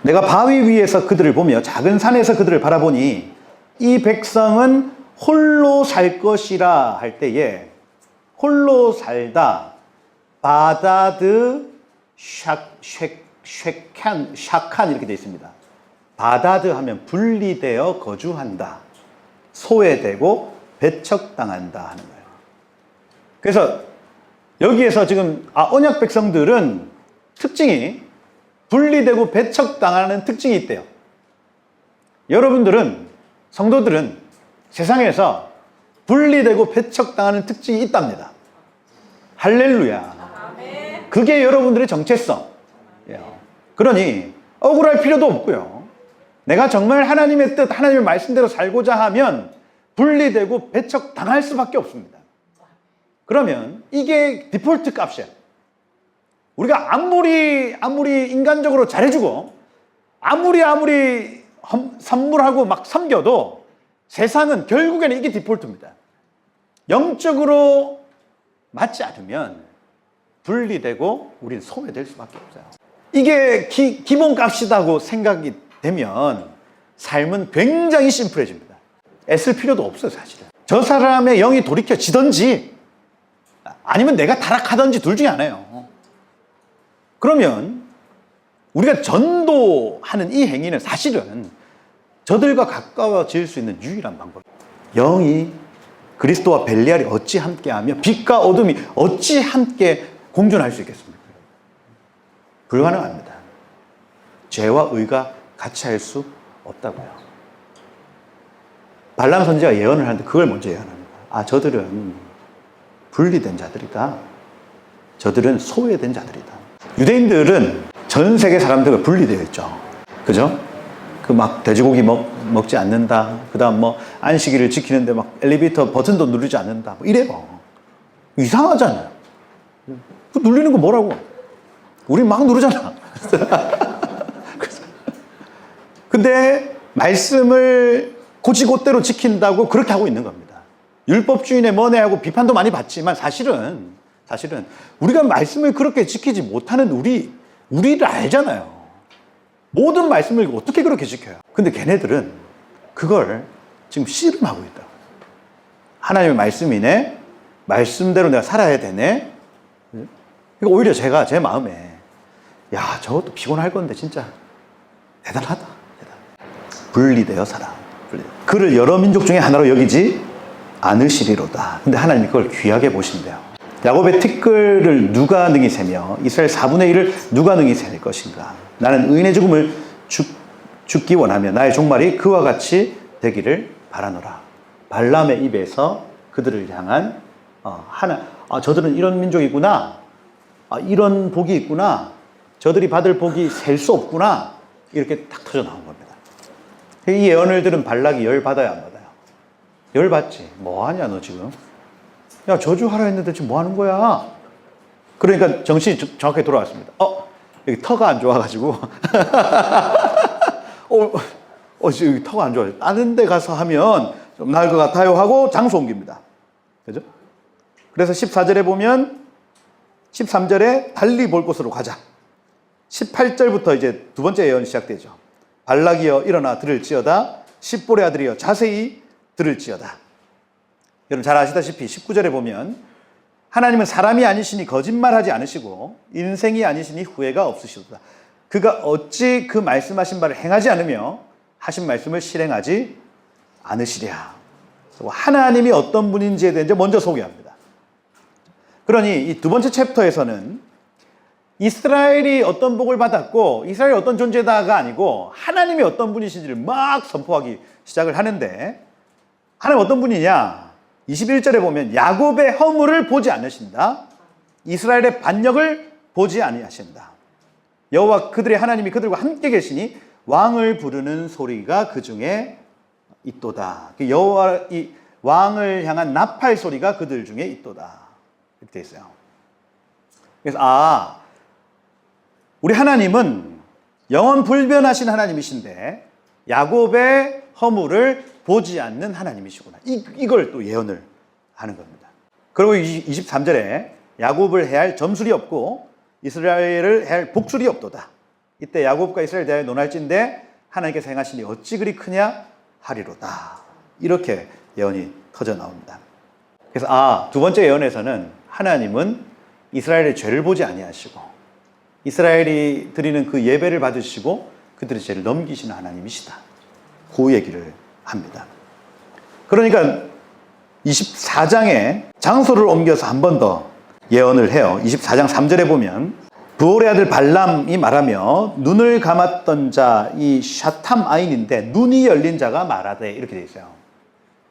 내가 바위 위에서 그들을 보며 작은 산에서 그들을 바라보니 이 백성은 홀로 살 것이라 할 때에 홀로 살다 바다드 샤칸 이렇게 되어 있습니다. 바다드 하면 분리되어 거주한다. 소외되고 배척당한다 하는 거예요. 그래서 여기에서 지금 언약 백성들은 특징이 분리되고 배척당하는 특징이 있대요. 여러분들은, 성도들은 세상에서 분리되고 배척당하는 특징이 있답니다. 할렐루야. 그게 여러분들의 정체성. 그러니 억울할 필요도 없고요. 내가 정말 하나님의 뜻, 하나님의 말씀대로 살고자 하면 분리되고 배척당할 수밖에 없습니다. 그러면 이게 디폴트 값이야. 우리가 아무리 인간적으로 잘해주고 아무리 선물하고 막 섬겨도 세상은 결국에는 이게 디폴트입니다. 영적으로 맞지 않으면 분리되고 우리는 소외될 수밖에 없어요. 이게 기본값이라고 생각이 되면 삶은 굉장히 심플해집니다. 애쓸 필요도 없어요, 사실은. 저 사람의 영이 돌이켜지든지 아니면 내가 타락하든지 둘 중에 하나예요. 그러면 우리가 전도하는 이 행위는 사실은 저들과 가까워질 수 있는 유일한 방법이에요. 영이 그리스도와 벨리알이 어찌 함께하며 빛과 어둠이 어찌 함께 공존할 수 있겠습니까? 불가능합니다. 죄와 의가 같이 할 수 없다고요. 발람 선지자가 예언을 하는데 그걸 먼저 예언합니다. 저들은 분리된 자들이다. 저들은 소외된 자들이다. 유대인들은 전 세계 사람들과 분리되어 있죠. 그죠? 그 막 돼지고기 먹지 않는다. 그 다음 안식일을 지키는데 막 엘리베이터 버튼도 누르지 않는다. 이래요. 이상하잖아요. 그 누르는 거 뭐라고? 우리 막 누르잖아. 근데 말씀을 곧이곧대로 지킨다고 그렇게 하고 있는 겁니다. 율법주의에 먼해하고 비판도 많이 받지만 사실은 우리가 말씀을 그렇게 지키지 못하는 우리를 알잖아요. 모든 말씀을 어떻게 그렇게 지켜요? 근데 걔네들은 그걸 지금 씨름하고 있다. 하나님의 말씀이네. 말씀대로 내가 살아야 되네. 그러니까 오히려 제가 제 마음에 저것도 피곤할 건데 진짜 대단하다. 분리되어 살아. 그를 여러 민족 중에 하나로 여기지 않으시리로다. 근데 하나님이 그걸 귀하게 보신대요. 야곱의 티끌을 누가 능히 세며 이스라엘 4분의 1을 누가 능히 셀 것인가. 나는 의인의 죽음을 죽기 원하며 나의 종말이 그와 같이 되기를 바라노라. 발람의 입에서 그들을 향한 저들은 이런 민족이구나. 이런 복이 있구나. 저들이 받을 복이 셀 수 없구나. 이렇게 딱 터져 나온 겁니다. 이 예언을 들은 발락이 열 받아야 안 받아요? 열 받지. 뭐 하냐 너 지금? 야, 저주하라 했는데 지금 뭐 하는 거야? 그러니까 정신이 정확하게 돌아왔습니다. 여기 터가 안 좋아가지고 여기 터가 안 좋아요. 다른 데 가서 하면 좀 나을 것 같아요 하고 장소 옮깁니다. 그죠? 그래서 14절에 보면 13절에 달리 볼 곳으로 가자. 18절부터 이제 두 번째 예언이 시작되죠. 발락이여 일어나 들을지어다. 십볼의 아들이여 자세히 들을지어다. 여러분 잘 아시다시피 19절에 보면 하나님은 사람이 아니시니 거짓말하지 않으시고 인생이 아니시니 후회가 없으시도다. 그가 어찌 그 말씀하신 바를 행하지 않으며 하신 말씀을 실행하지 않으시랴. 하나님이 어떤 분인지에 대해 먼저 소개합니다. 그러니 이 두 번째 챕터에서는 이스라엘이 어떤 복을 받았고 이스라엘이 어떤 존재다가 아니고 하나님이 어떤 분이신지를 막 선포하기 시작을 하는데, 하나님 어떤 분이냐? 21절에 보면 야곱의 허물을 보지 않으신다. 이스라엘의 반역을 보지 아니하신다. 여호와 그들의 하나님이 그들과 함께 계시니 왕을 부르는 소리가 그 중에 있도다. 여호와 이 왕을 향한 나팔 소리가 그들 중에 있도다. 이렇게 되어 있어요. 그래서 우리 하나님은 영원 불변하신 하나님이신데 야곱의 허물을 보지 않는 하나님이시구나. 이걸 또 예언을 하는 겁니다. 그리고 23절에 야곱을 해할 점술이 없고 이스라엘을 해할 복술이 없도다. 이때 야곱과 이스라엘 대하여 논할진대 하나님께서 행하시니 어찌 그리 크냐 하리로다. 이렇게 예언이 터져 나옵니다. 그래서 두 번째 예언에서는 하나님은 이스라엘의 죄를 보지 아니하시고 이스라엘이 드리는 그 예배를 받으시고 그들의 죄를 넘기시는 하나님이시다. 그 얘기를 합니다. 그러니까 24장에 장소를 옮겨서 한 번 더 예언을 해요. 24장 3절에 보면 부올의 아들 발람이 말하며 눈을 감았던 자 이 샤탐 아인인데 눈이 열린 자가 말하되 이렇게 되어 있어요.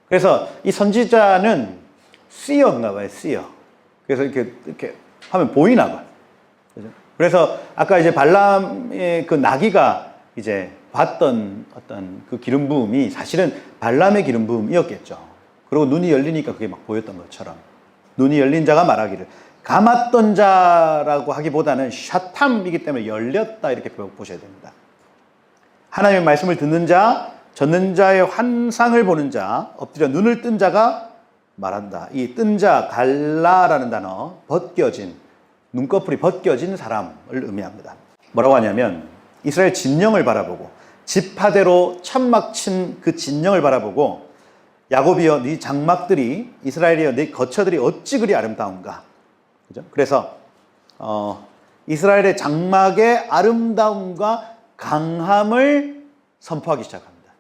그래서 이 선지자는 seer인가 봐요. seer. 그래서 이렇게 하면 보이나 봐요. 그래서 아까 이제 발람의 그 나귀가 이제 봤던 어떤 그 기름 부음이 사실은 발람의 기름 부음이었겠죠. 그리고 눈이 열리니까 그게 막 보였던 것처럼 눈이 열린 자가 말하기를, 감았던 자라고 하기보다는 샤탐이기 때문에 열렸다 이렇게 보셔야 됩니다. 하나님의 말씀을 듣는 자, 젖는 자의 환상을 보는 자, 엎드려 눈을 뜬 자가 말한다. 이 뜬 자, 갈라라는 단어, 벗겨진, 눈꺼풀이 벗겨진 사람을 의미합니다. 뭐라고 하냐면 이스라엘 진영을 바라보고 지파대로 천막 친 그 진영을 바라보고 야곱이여 네 장막들이, 이스라엘이여 네 거처들이 어찌 그리 아름다운가. 그죠? 그래서 이스라엘의 장막의 아름다움과 강함을 선포하기 시작합니다.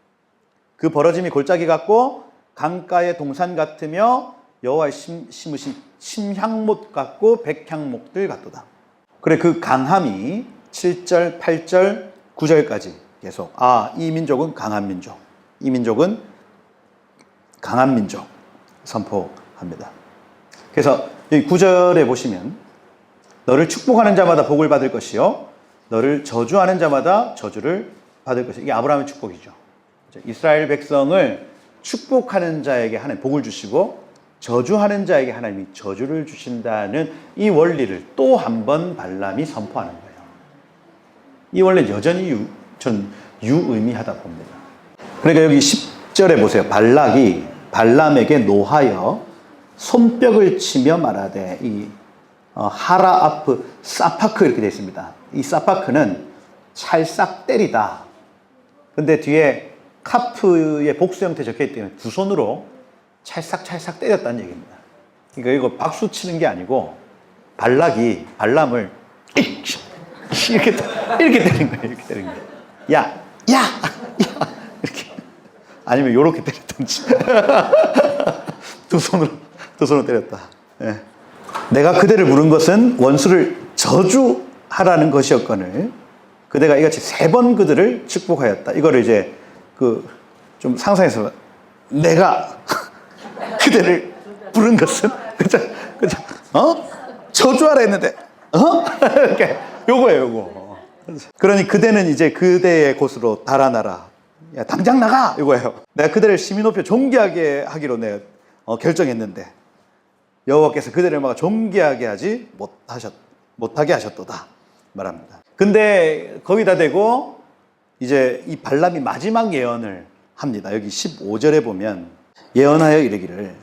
그 벌어짐이 골짜기 같고 강가의 동산 같으며 여호와의 심으신 침향목 같고 백향목들 같도다. 그래 그 강함이 7절, 8절, 9절까지 계속 이 민족은 강한 민족, 이 민족은 강한 민족 선포합니다. 그래서 여기 9절에 보시면 너를 축복하는 자마다 복을 받을 것이요 너를 저주하는 자마다 저주를 받을 것이요. 이게 아브라함의 축복이죠. 이스라엘 백성을 축복하는 자에게 하나님 복을 주시고 저주하는 자에게 하나님이 저주를 주신다는 이 원리를 또 한 번 발람이 선포하는 거예요. 이 원리는 여전히 전 유의미하다 봅니다. 그러니까 여기 10절에 보세요. 발락이 발람에게 노하여 손뼉을 치며 말하되, 이 하라아프 사파크 이렇게 되어 있습니다. 이 사파크는 찰싹 때리다. 근데 뒤에 카프의 복수 형태 적혀있기 때문에 두 손으로 찰싹 때렸다는 얘기입니다. 그러니까 이거 박수 치는 게 아니고 발락이 발람을 이렇게 때린 거예요. 이렇게 때린 거예요. 야 이렇게. 아니면 이렇게 때렸던지. 두 손으로 때렸다. 예. 내가 그대를 부른 것은 원수를 저주하라는 것이었거늘 그대가 이같이 3번 그들을 축복하였다. 이거를 이제 좀 상상해서 내가 그대를 부른 것은 그죠? 저주하라 했는데 이렇게 요거예요. 그러니 그대는 이제 그대의 곳으로 달아나라. 야, 당장 나가! 이거예요. 내가 그대를 심히 높여 존귀하게 하기로 내가 결정했는데 여호와께서 그들을 막 존귀하게 하지 못하게 하셨도다 말합니다. 근데 거기다 대고 이제 이 발람이 마지막 예언을 합니다. 여기 15절에 보면 예언하여 이르기를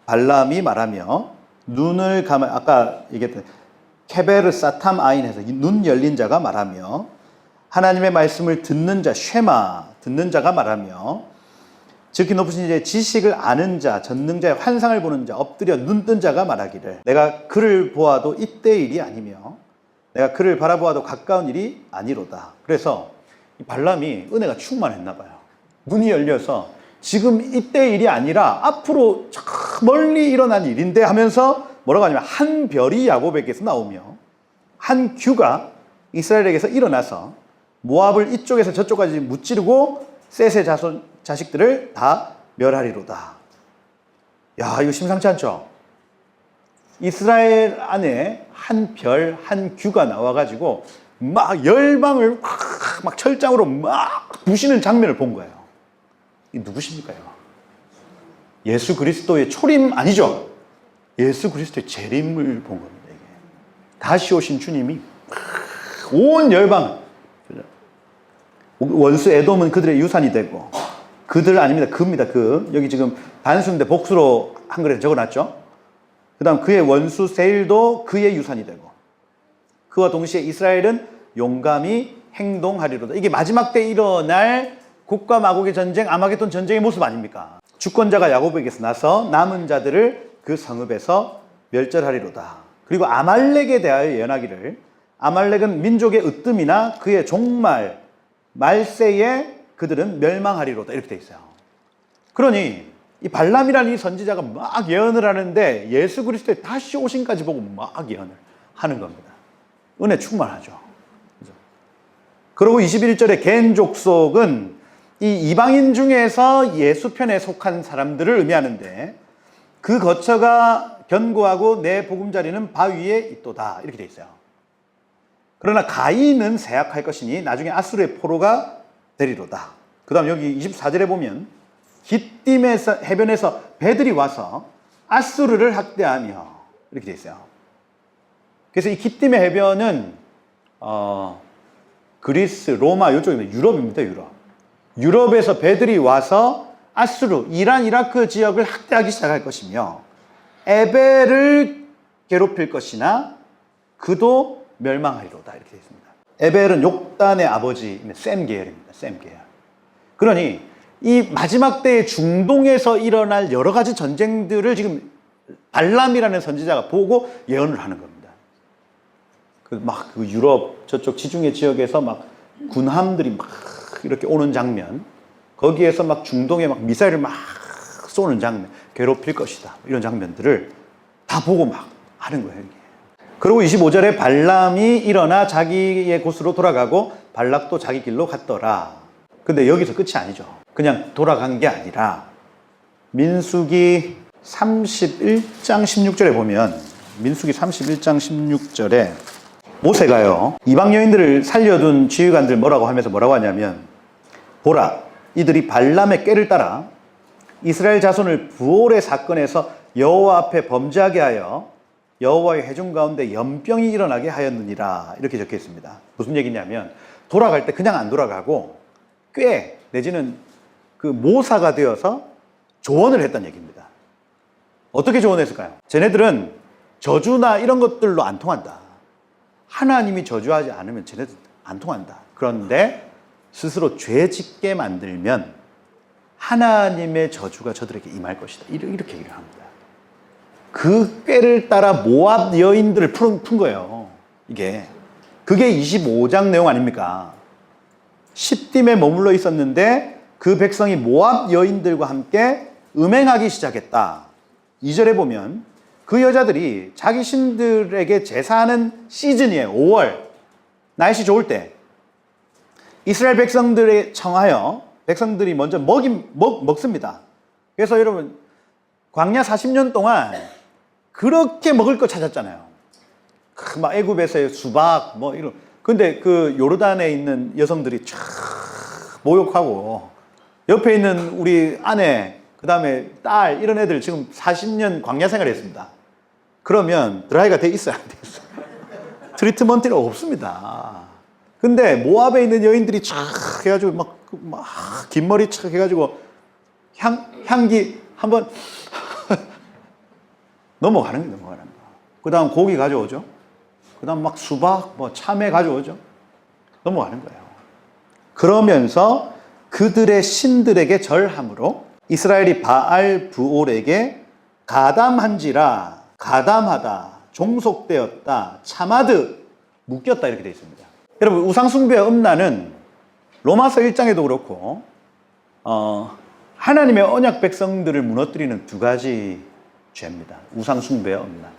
발람이 말하며 눈을 감아 아까 얘기했던 케베르 사탐 아인에서 눈 열린 자가 말하며 하나님의 말씀을 듣는 자 쉐마 듣는 자가 말하며 지극히 높으신 이제 지식을 아는 자 전능자의 환상을 보는 자 엎드려 눈 뜬 자가 말하기를 내가 그를 보아도 이때 일이 아니며 내가 그를 바라보아도 가까운 일이 아니로다. 그래서 이 발람이 은혜가 충만했나 봐요. 눈이 열려서 지금 이때 일이 아니라 앞으로 저 멀리 일어난 일인데 하면서 뭐라고 하냐면 한 별이 야곱에게서 나오며 한 규가 이스라엘에게서 일어나서 모압을 이쪽에서 저쪽까지 무찌르고 셋의 자식들을 다 멸하리로다. 야, 이거 심상치 않죠? 이스라엘 안에 한 별, 한 규가 나와가지고 막 열방을 막 철장으로 막 부시는 장면을 본 거예요. 이 누구십니까? 예수 그리스도의 초림 아니죠? 예수 그리스도의 재림을 본 겁니다. 이게. 다시 오신 주님이 온 열방, 원수 에돔은 그들의 유산이 되고 그들 아닙니다. 그입니다. 그 여기 지금 단수인데 복수로 한글에 적어놨죠. 그 다음 그의 원수 세일도 그의 유산이 되고 그와 동시에 이스라엘은 용감히 행동하리로다. 이게 마지막 때 일어날 곡과 마곡의 전쟁, 아마겟돈 전쟁의 모습 아닙니까? 주권자가 야곱에게서 나서 남은 자들을 그 성읍에서 멸절하리로다. 그리고 아말렉에 대하여 예언하기를 아말렉은 민족의 으뜸이나 그의 종말 말세에 그들은 멸망하리로다. 이렇게 돼 있어요. 그러니 이 발람이라는 이 선지자가 막 예언을 하는데 예수 그리스도의 다시 오심까지 보고 막 예언을 하는 겁니다. 은혜 충만하죠. 그리고 21절에 겐 족속은 이 이방인 중에서 예수 편에 속한 사람들을 의미하는데 그 거처가 견고하고 내 보금자리는 바위에 있도다. 이렇게 돼 있어요. 그러나 가인은 세약할 것이니 나중에 아수르의 포로가 되리로다. 그 다음 여기 24절에 보면 깃딤에서 해변에서 배들이 와서 아수르를 학대하며 이렇게 돼 있어요. 그래서 이 깃딤의 해변은 그리스, 로마 이쪽입니다. 유럽입니다. 유럽에서 배들이 와서 아수르, 이란, 이라크 지역을 학대하기 시작할 것이며 에벨을 괴롭힐 것이나 그도 멸망하리로다. 이렇게 되어 있습니다. 에벨은 욕단의 아버지 셈 계열입니다. 셈 계열. 그러니 이 마지막 때의 중동에서 일어날 여러 가지 전쟁들을 지금 발람이라는 선지자가 보고 예언을 하는 겁니다. 그 유럽 저쪽 지중해 지역에서 막 군함들이 막 이렇게 오는 장면, 거기에서 막 중동에 막 미사일을 막 쏘는 장면, 괴롭힐 것이다. 이런 장면들을 다 보고 막 하는 거예요. 그리고 25절에 발람이 일어나 자기의 곳으로 돌아가고 발락도 자기 길로 갔더라. 근데 여기서 끝이 아니죠. 그냥 돌아간 게 아니라 민수기 31장 16절에 보면 민수기 31장 16절에 모세가요 이방 여인들을 살려둔 지휘관들 뭐라고 하면서 뭐라고 하냐면 보라 이들이 발람의 꾀를 따라 이스라엘 자손을 부올의 사건에서 여호와 앞에 범죄하게 하여 여호와의 회중 가운데 연병이 일어나게 하였느니라. 이렇게 적혀 있습니다. 무슨 얘기냐면 돌아갈 때 그냥 안 돌아가고 꽤 내지는 그 모사가 되어서 조언을 했다는 얘기입니다. 어떻게 조언했을까요? 쟤네들은 저주나 이런 것들로 안 통한다. 하나님이 저주하지 않으면 쟤네들 안 통한다. 그런데 스스로 죄 짓게 만들면 하나님의 저주가 저들에게 임할 것이다. 이렇게 얘기를 합니다. 그 꾀를 따라 모압 여인들을 푼 거예요. 그게 25장 내용 아닙니까? 십딤에 머물러 있었는데 그 백성이 모압 여인들과 함께 음행하기 시작했다. 2절에 보면 그 여자들이 자기 신들에게 제사하는 시즌이에요. 5월 날씨 좋을 때 이스라엘 백성들에 청하여 백성들이 먼저 먹습니다. 그래서 여러분 광야 40년 동안 그렇게 먹을 거 찾았잖아요. 막 애굽에서의 수박 뭐 이런. 근데 그 요르단에 있는 여성들이 쫙 모욕하고 옆에 있는 우리 아내 그다음에 딸 이런 애들 지금 40년 광야 생활을 했습니다. 그러면 드라이가 돼 있어야 안 돼 있어요? 트리트먼트가 없습니다. 근데 모압에 있는 여인들이 촥 해가지고 막 긴 머리 촥 해가지고 향기 한번 넘어가는 거예요. 그 다음 고기 가져오죠. 그 다음 막 수박, 참외 가져오죠. 넘어가는 거예요. 그러면서 그들의 신들에게 절함으로 이스라엘이 바알 부올에게 가담한지라, 가담하다, 종속되었다, 참하드, 묶였다 이렇게 되어 있습니다. 여러분, 우상숭배와 음란은 로마서 1장에도 그렇고 하나님의 언약 백성들을 무너뜨리는 두 가지 죄입니다. 우상숭배와 음란.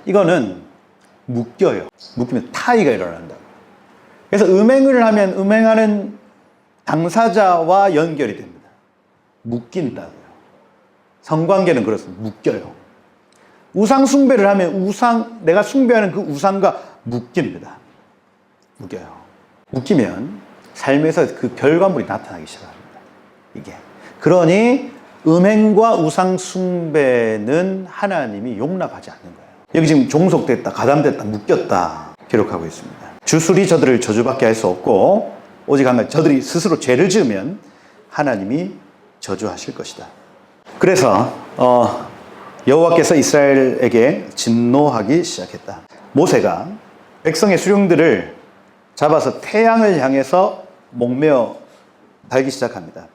이거는 묶여요. 묶이면 타의가 일어난다. 그래서 음행을 하면 음행하는 당사자와 연결이 됩니다. 묶인다고요. 성관계는 그렇습니다. 묶여요. 우상숭배를 하면 내가 숭배하는 그 우상과 묶입니다. 묶여요. 묶이면 삶에서 그 결과물이 나타나기 시작합니다. 이게. 그러니 음행과 우상숭배는 하나님이 용납하지 않는 거예요. 여기 지금 종속됐다, 가담됐다, 묶였다 기록하고 있습니다. 주술이 저들을 저주받게 할 수 없고 오직 한 가지, 저들이 스스로 죄를 지으면 하나님이 저주하실 것이다. 그래서 여호와께서 이스라엘에게 진노하기 시작했다. 모세가 백성의 수령들을 잡아서 태양을 향해서 목매어 달기 시작합니다.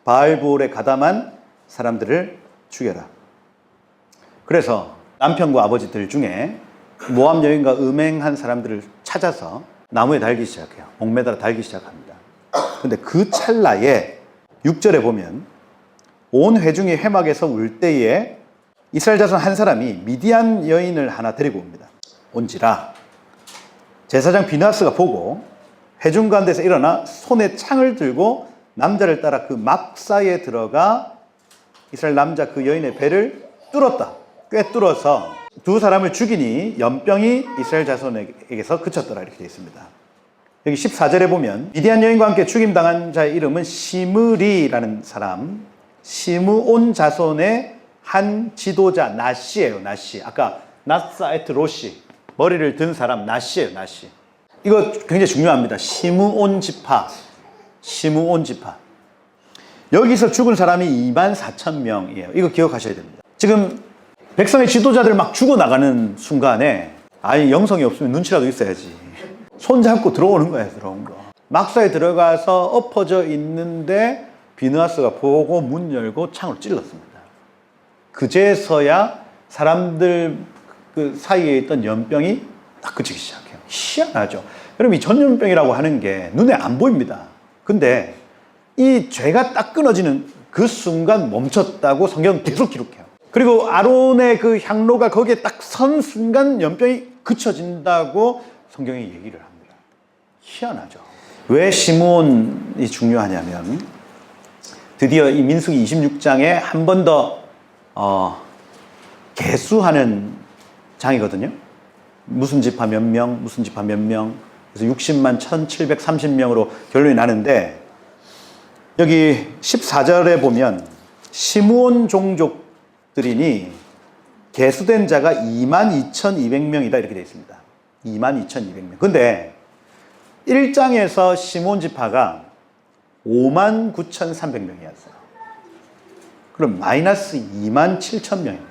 바알부올에 가담한 사람들을 죽여라. 그래서 남편과 아버지들 중에 모압 여인과 음행한 사람들을 찾아서 나무에 달기 시작해요. 목매달아 달기 시작합니다. 근데 그 찰나에 6절에 보면 온 회중이 회막에서 울 때에 이스라엘 자손 한 사람이 미디안 여인을 하나 데리고 옵니다. 온지라 제사장 비느하스가 보고 회중 가운데서 일어나 손에 창을 들고 남자를 따라 그 막사에 들어가 이스라엘 남자 그 여인의 배를 뚫었다. 꿰뚫어서 두 사람을 죽이니 연병이 이스라엘 자손에게서 그쳤더라 이렇게 되어 있습니다. 여기 14절에 보면 미디안 여인과 함께 죽임당한 자의 이름은 시므리라는 사람, 시므온 자손의 한 지도자 나시예요. 나시. 아까 나사에트 로시, 머리를 든 사람 나시예요. 나시. 이거 굉장히 중요합니다. 시므온 지파. 시므온 지파. 여기서 죽은 사람이 24,000명이에요. 이거 기억하셔야 됩니다. 지금 백성의 지도자들 막 죽어나가는 순간에 아예 영성이 없으면 눈치라도 있어야지. 손잡고 들어오는 거예요. 들어온 거. 막사에 들어가서 엎어져 있는데 비느하스가 보고 문 열고 창으로 찔렀습니다. 그제서야 사람들 그 사이에 있던 연병이 딱 그치기 시작해요. 희한하죠. 여러분, 이 전염병이라고 하는 게 눈에 안 보입니다. 근데 이 죄가 딱 끊어지는 그 순간 멈췄다고 성경은 계속 기록해요. 그리고 아론의 그 향로가 거기에 딱 선 순간 연병이 그쳐진다고 성경이 얘기를 합니다. 희한하죠. 왜 시므온이 중요하냐면 드디어 이 민수기 26장에 한 번 더 개수하는 장이거든요. 무슨 지파 몇 명, 무슨 지파 몇 명. 그래서 60만 1730명으로 결론이 나는데 여기 14절에 보면 시므온 종족들이니 개수된 자가 22,200명이다 이렇게 되어 있습니다. 22,200명. 근데 1장에서 시므온 지파가 59,300명이었어요. 그럼 마이너스 27,000명입니다.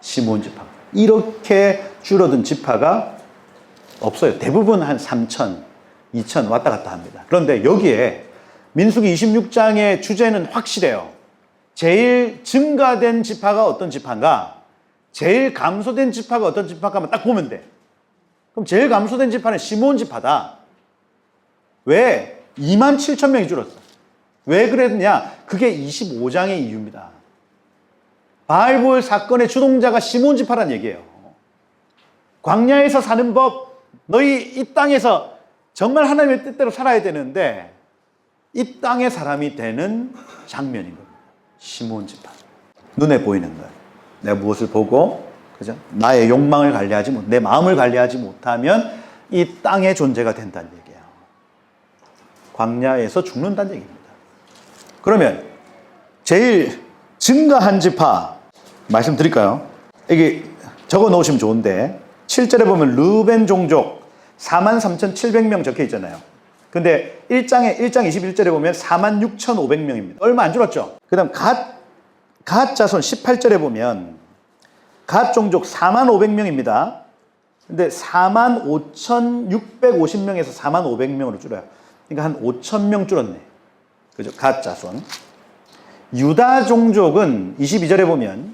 시므온 지파. 이렇게 줄어든 지파가 없어요. 대부분 한 3,000, 2,000 왔다 갔다 합니다. 그런데 여기에 민수기 26장의 주제는 확실해요. 제일 증가된 지파가 어떤 지파인가? 제일 감소된 지파가 어떤 지파인가 딱 보면 돼. 그럼 제일 감소된 지파는 시므온 지파다. 왜? 27,000명이 줄었어. 왜 그랬냐? 그게 25장의 이유입니다. 바알부올 사건의 주동자가 시므온 지파란 얘기예요. 광야에서 사는 법, 너희 이 땅에서 정말 하나님의 뜻대로 살아야 되는데 이 땅의 사람이 되는 장면인 겁니다. 시므온 지파. 눈에 보이는 것. 내가 무엇을 보고, 그죠? 나의 욕망을 관리하지 못, 내 마음을 관리하지 못하면 이 땅의 존재가 된다는 얘기예요. 광야에서 죽는다는 얘기입니다. 그러면 제일 증가한 지파 말씀드릴까요? 이게 적어 놓으시면 좋은데 7절에 보면 르벤 종족 43,700명 적혀 있잖아요. 근데 1장 21절에 보면 46,500명입니다. 얼마 안 줄었죠? 그 다음 갓 자손 18절에 보면 갓 종족 45,000명입니다. 근데 45,650명에서 45,000명으로 줄여요. 그러니까 한 5,000명 줄었네. 그죠? 갓 자손. 유다 종족은 22절에 보면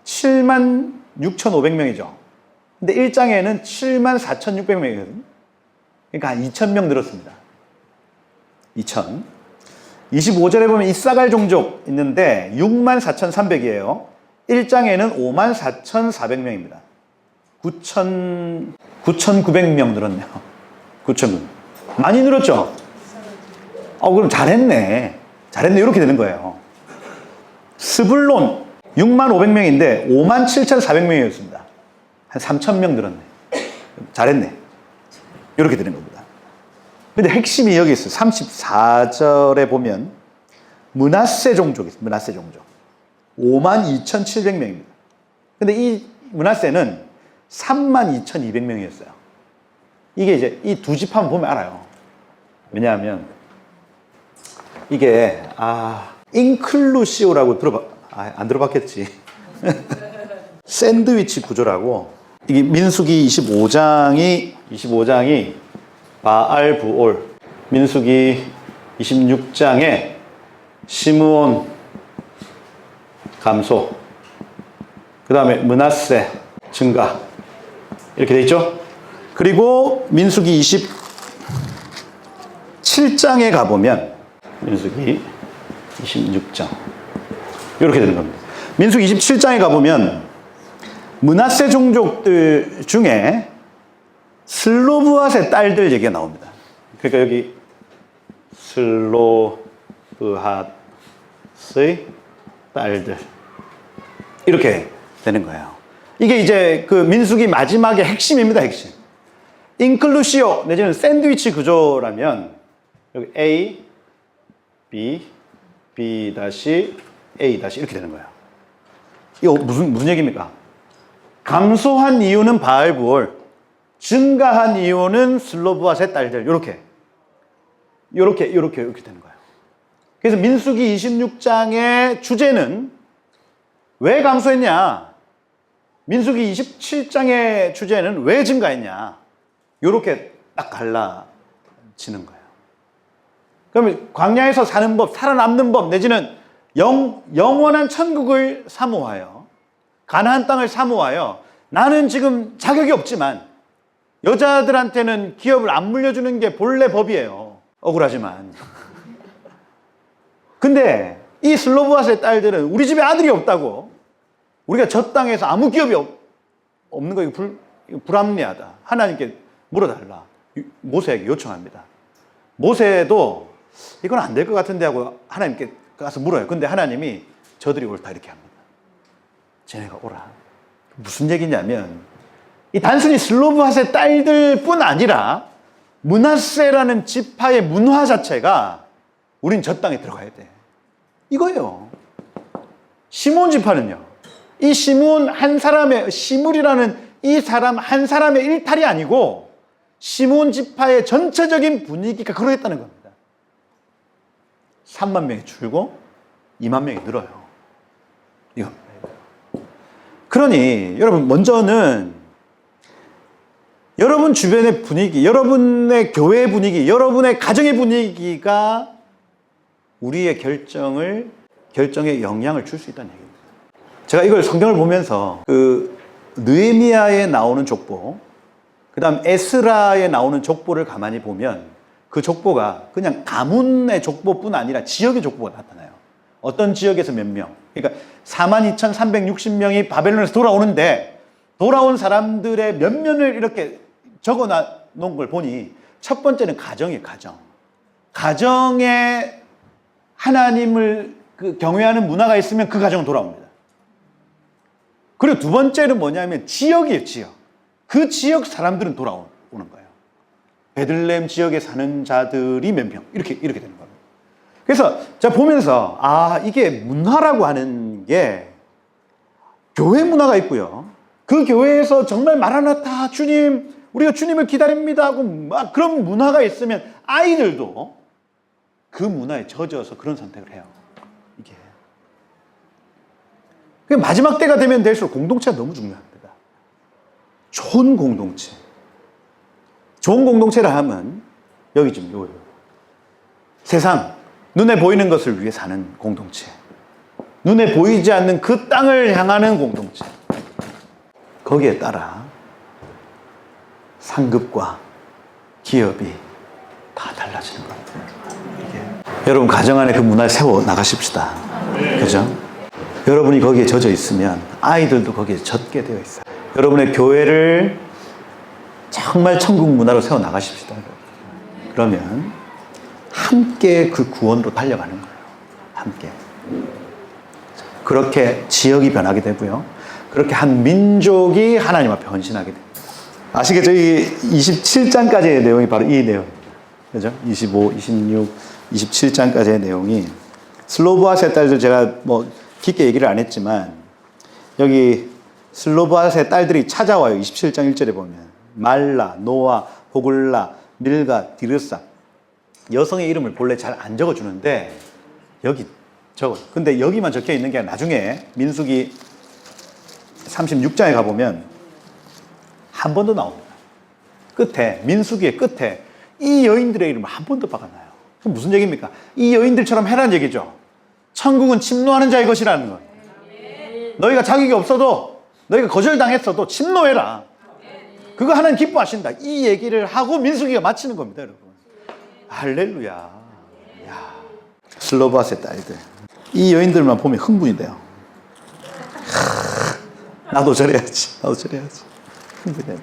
76,500명이죠. 근데 1장에는 74,600명이거든요. 그러니까 한 2,000명 늘었습니다. 2,000. 25절에 보면 이사갈 종족 있는데 64,300이에요. 1장에는 54,400명입니다. 9,900명 늘었네요. 9,000명. 많이 늘었죠? 그럼 잘했네. 이렇게 되는 거예요. 스불론 65,000명인데 57,400명이었습니다. 한 3,000명 늘었네. 잘했네. 이렇게 되는 겁니다. 근데 핵심이 여기 있어요. 34절에 보면 므낫세 종족이 있어요. 므낫세 종족. 52,700명입니다. 근데 이 므낫세는 32,200명이었어요. 이게 이제 이 두 집합만 보면 알아요. 왜냐하면 이게 인클루시오라고 안 들어봤겠지. 샌드위치 구조라고. 이게 민수기 25장이 바알부올, 민수기 26장에 시므온 감소, 그 다음에 므낫세 증가 이렇게 돼 있죠. 그리고 민수기 27장에 가보면 민수기 26장 이렇게 되는 겁니다. 민수기 27장에 가보면 므낫세 종족들 중에 슬로브앗의 딸들 얘기가 나옵니다. 그러니까 여기 슬로브앗의 딸들 이렇게 되는 거예요. 이게 이제 그 민수기 마지막의 핵심입니다. 핵심. 인클루시오 내지는 샌드위치 구조라면 여기 A, B, B 다시 A 다시 이렇게 되는 거예요. 이거 무슨 얘기입니까? 감소한 이유는 바알부올, 증가한 이유는 슬로브앗의 딸들 이렇게 되는 거예요. 그래서 민수기 26장의 주제는 왜 감소했냐? 민수기 27장의 주제는 왜 증가했냐? 이렇게 딱 갈라지는 거예요. 그러면 광야에서 사는 법, 살아남는 법 내지는 영원한 천국을 사모하여 가나안 땅을 사모하여 나는 지금 자격이 없지만 여자들한테는 기업을 안 물려주는 게 본래 법이에요. 억울하지만. 근데 이 슬로브앗의 딸들은 우리 집에 아들이 없다고 우리가 저 땅에서 아무 기업이 없는 거 이거 불합리하다. 하나님께 물어달라. 모세에게 요청합니다. 모세도 이건 안 될 것 같은데 하고 하나님께 가서 물어요. 근데 하나님이 저들이 옳다 이렇게 합니다. 쟤네가 오라. 무슨 얘기냐면 이 단순히 슬로브앗의 딸들뿐 아니라 므낫세라는 지파의 문화 자체가 우린 저 땅에 들어가야 돼. 이거예요. 시므온 지파는요. 이 시므온 한 사람의 시므리라는 이 사람 한 사람의 일탈이 아니고 시므온 지파의 전체적인 분위기가 그러했다는 겁니다. 3만 명이 줄고 2만 명이 늘어요. 이거. 그러니 여러분 먼저는 여러분 주변의 분위기, 여러분의 교회 분위기, 여러분의 가정의 분위기가 우리의 결정에 영향을 줄 수 있다는 얘기입니다. 제가 이걸 성경을 보면서 그 느헤미야에 나오는 족보, 그 다음 에스라에 나오는 족보를 가만히 보면 그 족보가 그냥 가문의 족보뿐 아니라 지역의 족보가 나타나요. 어떤 지역에서 몇 명. 그러니까 42,360명이 바벨론에서 돌아오는데 돌아온 사람들의 면면을 이렇게 적어 놓은 걸 보니 첫 번째는 가정이에요. 가정에 하나님을 경외하는 문화가 있으면 그 가정은 돌아옵니다. 그리고 두 번째는 뭐냐면 지역이에요. 지역. 그 지역 사람들은 돌아오는 거예요. 베들레헴 지역에 사는 자들이 몇 명. 이렇게 되는 겁니다. 그래서 제가 보면서 이게 문화라고 하는 게 교회 문화가 있고요. 그 교회에서 정말 마라나타 주님, 우리가 주님을 기다립니다 하고 막 그런 문화가 있으면 아이들도 그 문화에 젖어서 그런 선택을 해요. 이게. 마지막 때가 되면 될수록 공동체가 너무 중요합니다. 좋은 공동체. 좋은 공동체라 하면 여기 지금 요요. 세상, 눈에 보이는 것을 위해 사는 공동체. 눈에 보이지 않는 그 땅을 향하는 공동체. 거기에 따라 상급과 기업이 다 달라지는 겁니다. 여러분 가정 안에 그 문화를 세워 나가십시다. 그죠? 여러분이 거기에 젖어 있으면 아이들도 거기에 젖게 되어 있어요. 여러분의 교회를 정말 천국 문화로 세워 나가십시다. 그러면 함께 그 구원으로 달려가는 거예요. 함께. 그렇게 지역이 변하게 되고요. 그렇게 한 민족이 하나님 앞에 헌신하게 됩니다. 아시겠죠? 이 27장까지의 내용이 바로 이 내용입니다. 그죠? 25, 26, 27장까지의 내용이 슬로보아스의 딸들 제가 뭐 깊게 얘기를 안 했지만 여기 슬로보아스의 딸들이 찾아와요. 27장 1절에 보면 말라, 노아, 호글라, 밀가, 디르사 여성의 이름을 본래 잘 안 적어주는데 여기 적어요. 근데 여기만 적혀 있는 게 아니라 나중에 민수기 36장에 가보면 한 번 더 나옵니다. 끝에 민수기의 끝에 이 여인들의 이름을 한 번 더 박아놔요. 그럼 무슨 얘기입니까? 이 여인들처럼 해라는 얘기죠. 천국은 침노하는 자의 것이라는 것. 너희가 자격이 없어도 너희가 거절당했어도 침노해라. 그거 하나님 기뻐하신다. 이 얘기를 하고 민수기가 마치는 겁니다, 여러분. 할렐루야. 야. 슬로바스의 딸들. 이 여인들만 보면 흥분이 돼요. 나도 저래야지. 나도 저래야지. 흥분이 돼요.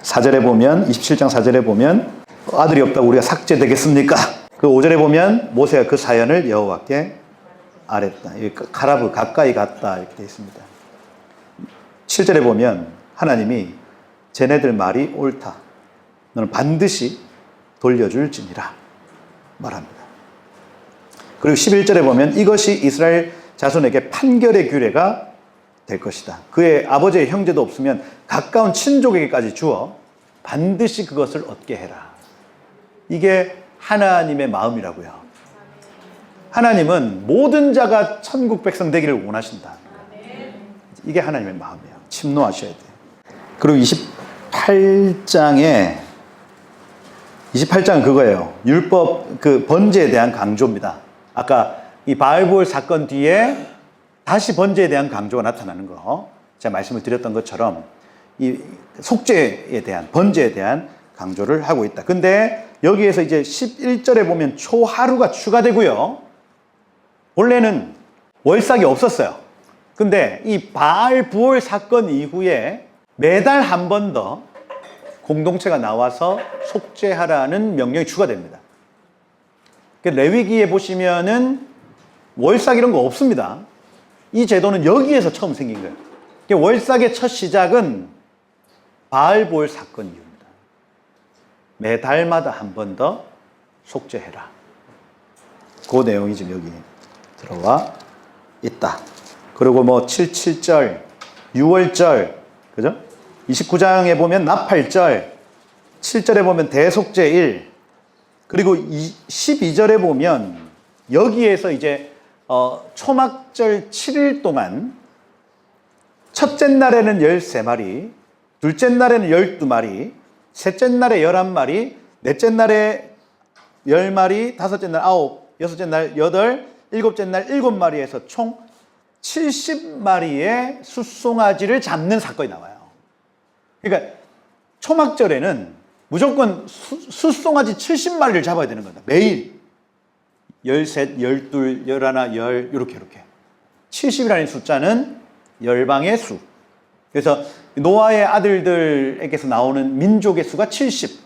4절에 보면 27장 4절에 보면 아들이 없다고 우리가 삭제되겠습니까? 그 5절에 보면 모세가 그 사연을 여호와께 아랬다. 가라브 가까이 갔다 이렇게 되어 있습니다. 7절에 보면 하나님이 쟤네들 말이 옳다. 너는 반드시 돌려줄지니라 말합니다. 그리고 11절에 보면 이것이 이스라엘 자손에게 판결의 규례가 될 것이다. 그의 아버지의 형제도 없으면 가까운 친족에게까지 주어 반드시 그것을 얻게 해라. 이게 하나님의 마음이라고요. 하나님은 모든 자가 천국 백성 되기를 원하신다. 이게 하나님의 마음이에요. 침노하셔야 돼요. 그리고 28장은 그거예요. 율법 그 번제에 대한 강조입니다. 아까 이 바알볼 사건 뒤에 다시 번제에 대한 강조가 나타나는 거. 제가 말씀을 드렸던 것처럼 이 속죄에 대한 번제에 대한 강조를 하고 있다. 근데 여기에서 이제 11절에 보면 초하루가 추가되고요. 원래는 월삭이 없었어요. 근데 이 바알 부올 사건 이후에 매달 한 번 더 공동체가 나와서 속죄하라는 명령이 추가됩니다. 레위기에 보시면은 월삭 이런 거 없습니다. 이 제도는 여기에서 처음 생긴 거예요. 월삭의 첫 시작은 바알 부올 사건 이후입니다. 매달마다 한 번 더 속죄해라. 그 내용이 지금 여기 들어와 있다. 그리고 뭐 77절, 6월절, 그죠? 29장에 보면 나팔절, 7절에 보면 대속죄일, 그리고 12절에 보면 여기에서 이제 초막절 7일 동안 첫째 날에는 13마리, 둘째 날에는 12마리, 셋째 날에 11마리, 넷째 날에 10마리, 다섯째 날 9, 여섯째 날 8, 일곱째 날 7마리에서 총 70마리의 숫송아지를 잡는 사건이 나와요. 그러니까 초막절에는 무조건 숫송아지 70마리를 잡아야 되는 겁니다. 매일 13, 12, 11, 10 이렇게 70이라는 숫자는 열방의 수. 그래서 노아의 아들들에게서 나오는 민족의 수가 70.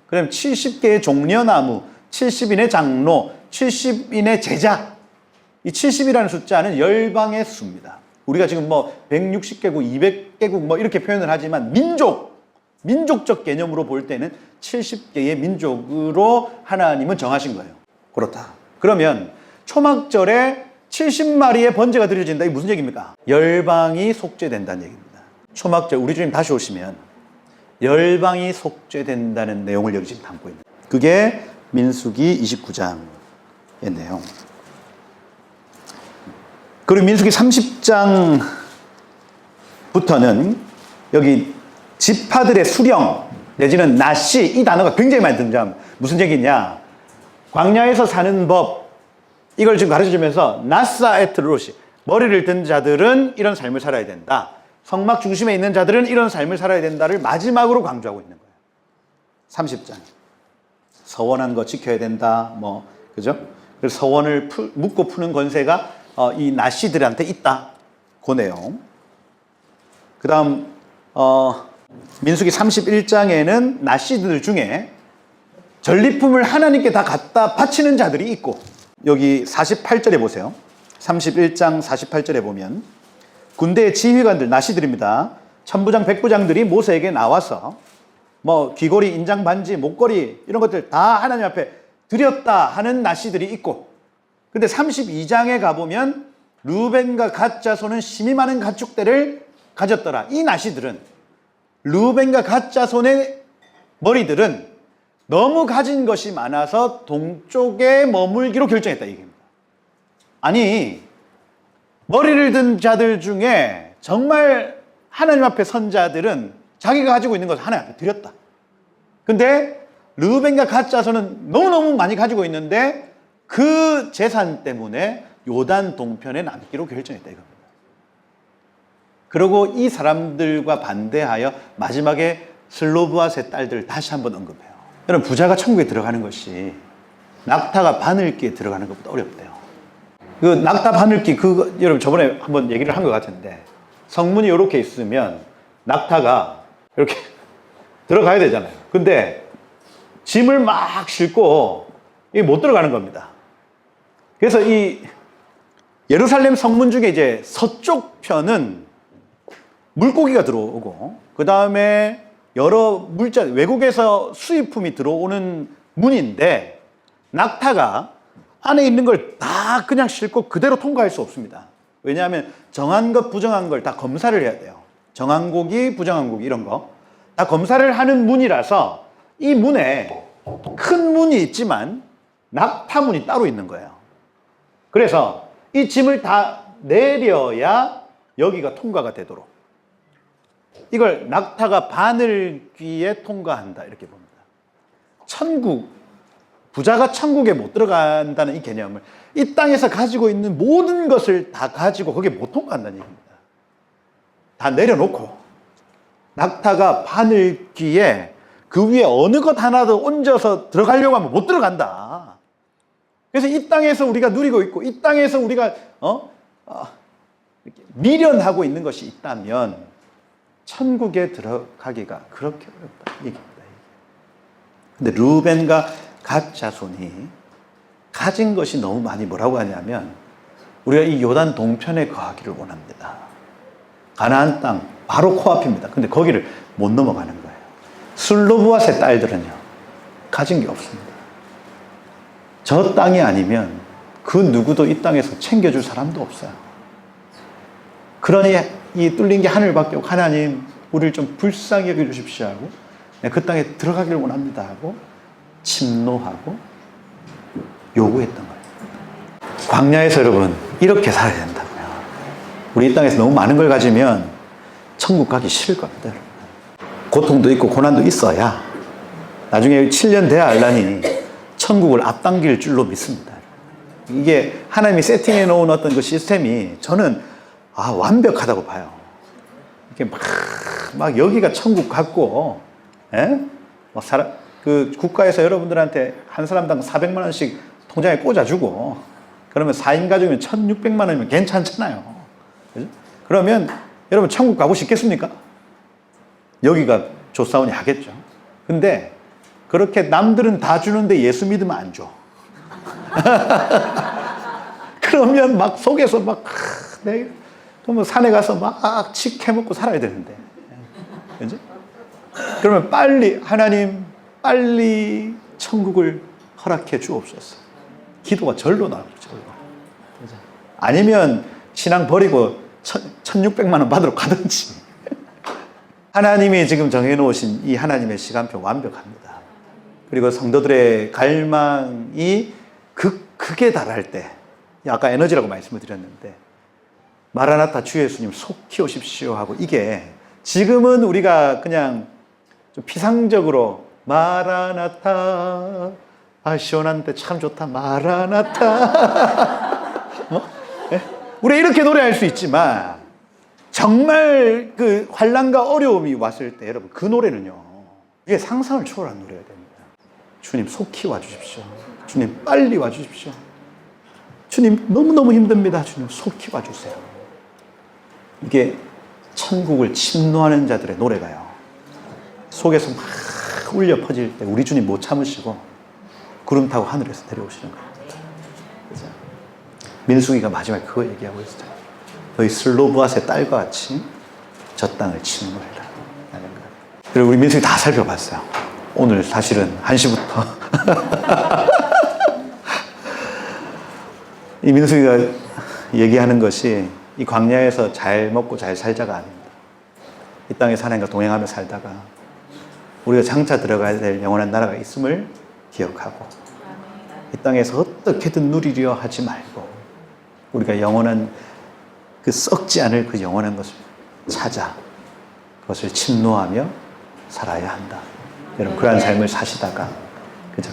그럼 70개의 종려나무, 70인의 장로, 70인의 제자. 이 70이라는 숫자는 열방의 수입니다. 우리가 지금 뭐 160개국, 200개국 뭐 이렇게 표현을 하지만 민족적 개념으로 볼 때는 70개의 민족으로 하나님은 정하신 거예요. 그렇다. 그러면 초막절에 70마리의 번제가 드려진다. 이게 무슨 얘기입니까? 열방이 속죄된다는 얘기입니다. 초막절 우리 주님 다시 오시면 열방이 속죄된다는 내용을 여기 지금 담고 있는, 그게 민수기 29장의 내용. 그리고 민수기 30장부터는 여기 지파들의 수령 내지는 나시, 이 단어가 굉장히 많이 등장합니다. 무슨 얘기냐? 광야에서 사는 법, 이걸 지금 가르쳐주면서 나사 에트로시, 머리를 든 자들은 이런 삶을 살아야 된다. 성막 중심에 있는 자들은 이런 삶을 살아야 된다를 마지막으로 강조하고 있는 거예요. 30장. 서원한 거 지켜야 된다. 뭐, 그죠? 그래서 서원을 묻고 푸는 권세가 이 나시들한테 있다. 그 내용. 그 다음, 민수기 31장에는 나시들 중에 전리품을 하나님께 다 갖다 바치는 자들이 있고, 여기 48절에 보세요. 31장 48절에 보면 군대의 지휘관들, 나시들입니다. 천부장, 백부장들이 모세에게 나와서 뭐 귀걸이, 인장, 반지, 목걸이 이런 것들 다 하나님 앞에 드렸다 하는 나시들이 있고, 근데 32장에 가보면 루벤과 갓 자손은 심히 많은 가축대를 가졌더라. 이 나시들은, 루벤과 갓 자손의 머리들은 너무 가진 것이 많아서 동쪽에 머물기로 결정했다, 얘기입니다. 아니, 머리를 든 자들 중에 정말 하나님 앞에 선 자들은 자기가 가지고 있는 것을 하나님 앞에 드렸다. 근데 르우벤과 갓 자손은 너무너무 많이 가지고 있는데 그 재산 때문에 요단 동편에 남기로 결정했다, 이겁니다. 그리고 이 사람들과 반대하여 마지막에 슬로브앗의 딸들을 다시 한번 언급해요. 여러분, 부자가 천국에 들어가는 것이 낙타가 바늘기에 들어가는 것보다 어렵대요. 그 낙타 바늘기, 여러분 저번에 한번 얘기를 한 것 같은데, 성문이 이렇게 있으면 낙타가 이렇게 들어가야 되잖아요. 근데 짐을 막 싣고 이게 못 들어가는 겁니다. 그래서 이 예루살렘 성문 중에 이제 서쪽 편은 물고기가 들어오고, 그 다음에 여러 물자, 외국에서 수입품이 들어오는 문인데, 낙타가 안에 있는 걸 다 그냥 싣고 그대로 통과할 수 없습니다. 왜냐하면 정한 것, 부정한 걸 다 검사를 해야 돼요. 정한 고기, 부정한 고기 이런 거 다 검사를 하는 문이라서 이 문에 큰 문이 있지만 낙타문이 따로 있는 거예요. 그래서 이 짐을 다 내려야 여기가 통과가 되도록, 이걸 낙타가 바늘귀에 통과한다, 이렇게 봅니다. 천국, 부자가 천국에 못 들어간다는 이 개념을, 이 땅에서 가지고 있는 모든 것을 다 가지고 거기에 못 통과한다는 얘기입니다. 다 내려놓고 낙타가 바늘귀에 그 위에 어느 것 하나도 얹어서 들어가려고 하면 못 들어간다. 그래서 이 땅에서 우리가 누리고 있고, 이 땅에서 우리가 이렇게 미련하고 있는 것이 있다면 천국에 들어가기가 그렇게 어렵다, 얘기입니다. 근데 루벤과 갓 자손이 가진 것이 너무 많이 뭐라고 하냐면, 우리가 이 요단 동편에 거하기를 원합니다. 가나안 땅 바로 코앞입니다. 근데 거기를 못 넘어가는 거예요. 슬로브앗의 딸들은요, 가진 게 없습니다. 저 땅이 아니면 그 누구도 이 땅에서 챙겨줄 사람도 없어요. 그러니 이 뚫린 게 하늘밖에 없고, 하나님 우리를 좀 불쌍히 여겨주십시오 하고, 그 땅에 들어가기를 원합니다 하고 침노하고 요구했던 거예요. 광야에서 여러분 이렇게 살아야 된다고요. 우리 이 땅에서 너무 많은 걸 가지면 천국 가기 싫을 겁니다, 여러분. 고통도 있고 고난도 있어야 나중에 7년 돼야 알라니 천국을 앞당길 줄로 믿습니다. 이게 하나님이 세팅해 놓은 어떤 그 시스템이 저는 완벽하다고 봐요. 이렇게 막 여기가 천국 같고, 그 국가에서 여러분들한테 한 사람당 400만 원씩 통장에 꽂아주고, 그러면 4인 가족이면 1,600만 원이면 괜찮잖아요. 그죠? 그러면 여러분 천국 가고 싶겠습니까? 여기가 조사원이 하겠죠. 근데 그렇게 남들은 다 주는데 예수 믿으면 안 줘. 그러면 막 속에서 막 그러면 산에 가서 막 칡해 먹고 살아야 되는데, 그죠? 그러면 하나님 빨리 천국을 허락해 주옵소서. 기도가 절로 나오죠, 절로. 아니면 신앙 버리고 1600만 원 받으러 가든지. 하나님이 지금 정해놓으신 이 하나님의 시간표 완벽합니다. 그리고 성도들의 갈망이 극에 달할 때, 아까 에너지라고 말씀을 드렸는데, 마라나타 주 예수님 속히 오십시오 하고, 이게 지금은 우리가 그냥 좀 피상적으로 마라나타, 아 시원한데 참 좋다 마라나타 우리 이렇게 노래할 수 있지만, 정말 그 환난과 어려움이 왔을 때 여러분 그 노래는요, 이게 상상을 초월한 노래가 됩니다. 주님 속히 와주십시오. 주님 빨리 와주십시오. 주님 너무너무 힘듭니다. 주님 속히 와주세요. 이게 천국을 침노하는 자들의 노래가요, 속에서 막 울려 퍼질 때 우리 주님 못 참으시고 구름 타고 하늘에서 내려오시는 겁니다. 그죠? 민수기가 마지막에 그거 얘기하고 있어요. 너희 슬로브앗의 딸과 같이 저 땅을 침노해라. 그리고 우리 민수기 다 살펴봤어요. 오늘 사실은 1시부터 이 민수기가 얘기하는 것이 이 광야에서 잘 먹고 잘 살자가 아닙니다. 이 땅에서 하나님과 동행하며 살다가 우리가 장차 들어가야 될 영원한 나라가 있음을 기억하고, 이 땅에서 어떻게든 누리려 하지 말고 우리가 영원한 그 썩지 않을 그 영원한 것을 찾아 그것을 침노하며 살아야 한다. 여러분 그러한 삶을 사시다가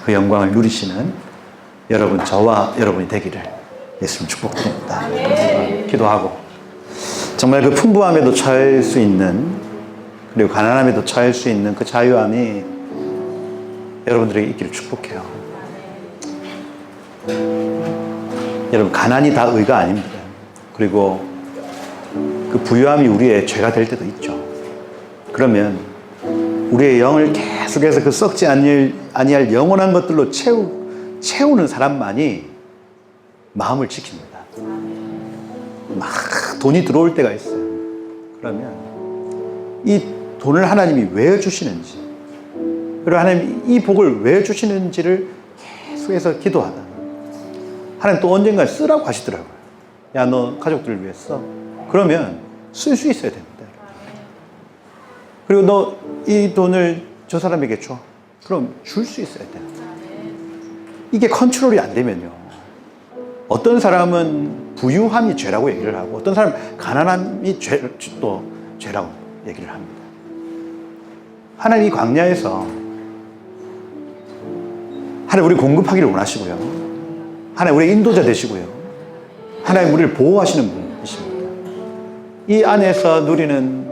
그 영광을 누리시는 여러분, 저와 여러분이 되기를 예수님 축복드립니다. 기도하고, 정말 그 풍부함에도 처할 수 있는, 그리고 가난함에도 처할 수 있는 그 자유함이 여러분들에게 있기를 축복해요. 여러분 가난이 다 의가 아닙니다. 그리고 그 부유함이 우리의 죄가 될 때도 있죠. 그러면 우리의 영을 계속해서 그 썩지 아니할 영원한 것들로 채우는 사람만이 마음을 지킵니다. 막 돈이 들어올 때가 있어요. 그러면 이 돈을 하나님이 왜 주시는지, 그리고 하나님이 이 복을 왜 주시는지를 계속해서 기도하다 하나님 또 언젠가 쓰라고 하시더라고요. 야, 너 가족들을 위해 써. 그러면 쓸 수 있어야 됩니다. 그리고 너 이 돈을 저 사람에게 줘. 그럼 줄 수 있어야 돼요. 이게 컨트롤이 안 되면요, 어떤 사람은 부유함이 죄라고 얘기를 하고, 어떤 사람은 가난함이 또 죄라고 얘기를 합니다. 하나님이 광야에서 하나님 우리 공급하기를 원하시고요, 하나님 우리 인도자 되시고요, 하나님 우리를 보호하시는 분이십니다. 이 안에서 누리는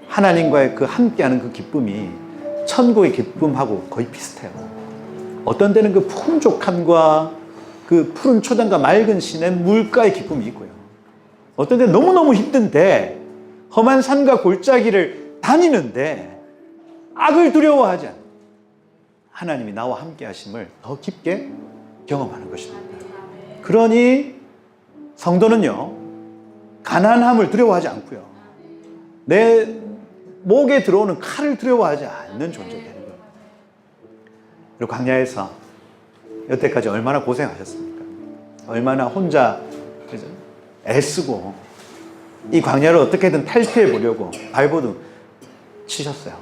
하나님과의 그 함께하는 그 기쁨이 천국의 기쁨하고 거의 비슷해요. 어떤 때는 그 풍족함과 그 푸른 초장과 맑은 시내 물가의 기쁨이 있고요, 어떤 때는 너무너무 힘든데 험한 산과 골짜기를 다니는데 악을 두려워하지 않는 하나님이 나와 함께 하심을 더 깊게 경험하는 것입니다. 그러니 성도는요, 가난함을 두려워하지 않고요, 내 목에 들어오는 칼을 두려워하지 않는 존재가 되는 거예요. 그리고 광야에서 여태까지 얼마나 고생하셨습니까? 얼마나 혼자 애쓰고 이 광야를 어떻게든 탈피해 보려고 발버둥 치셨어요.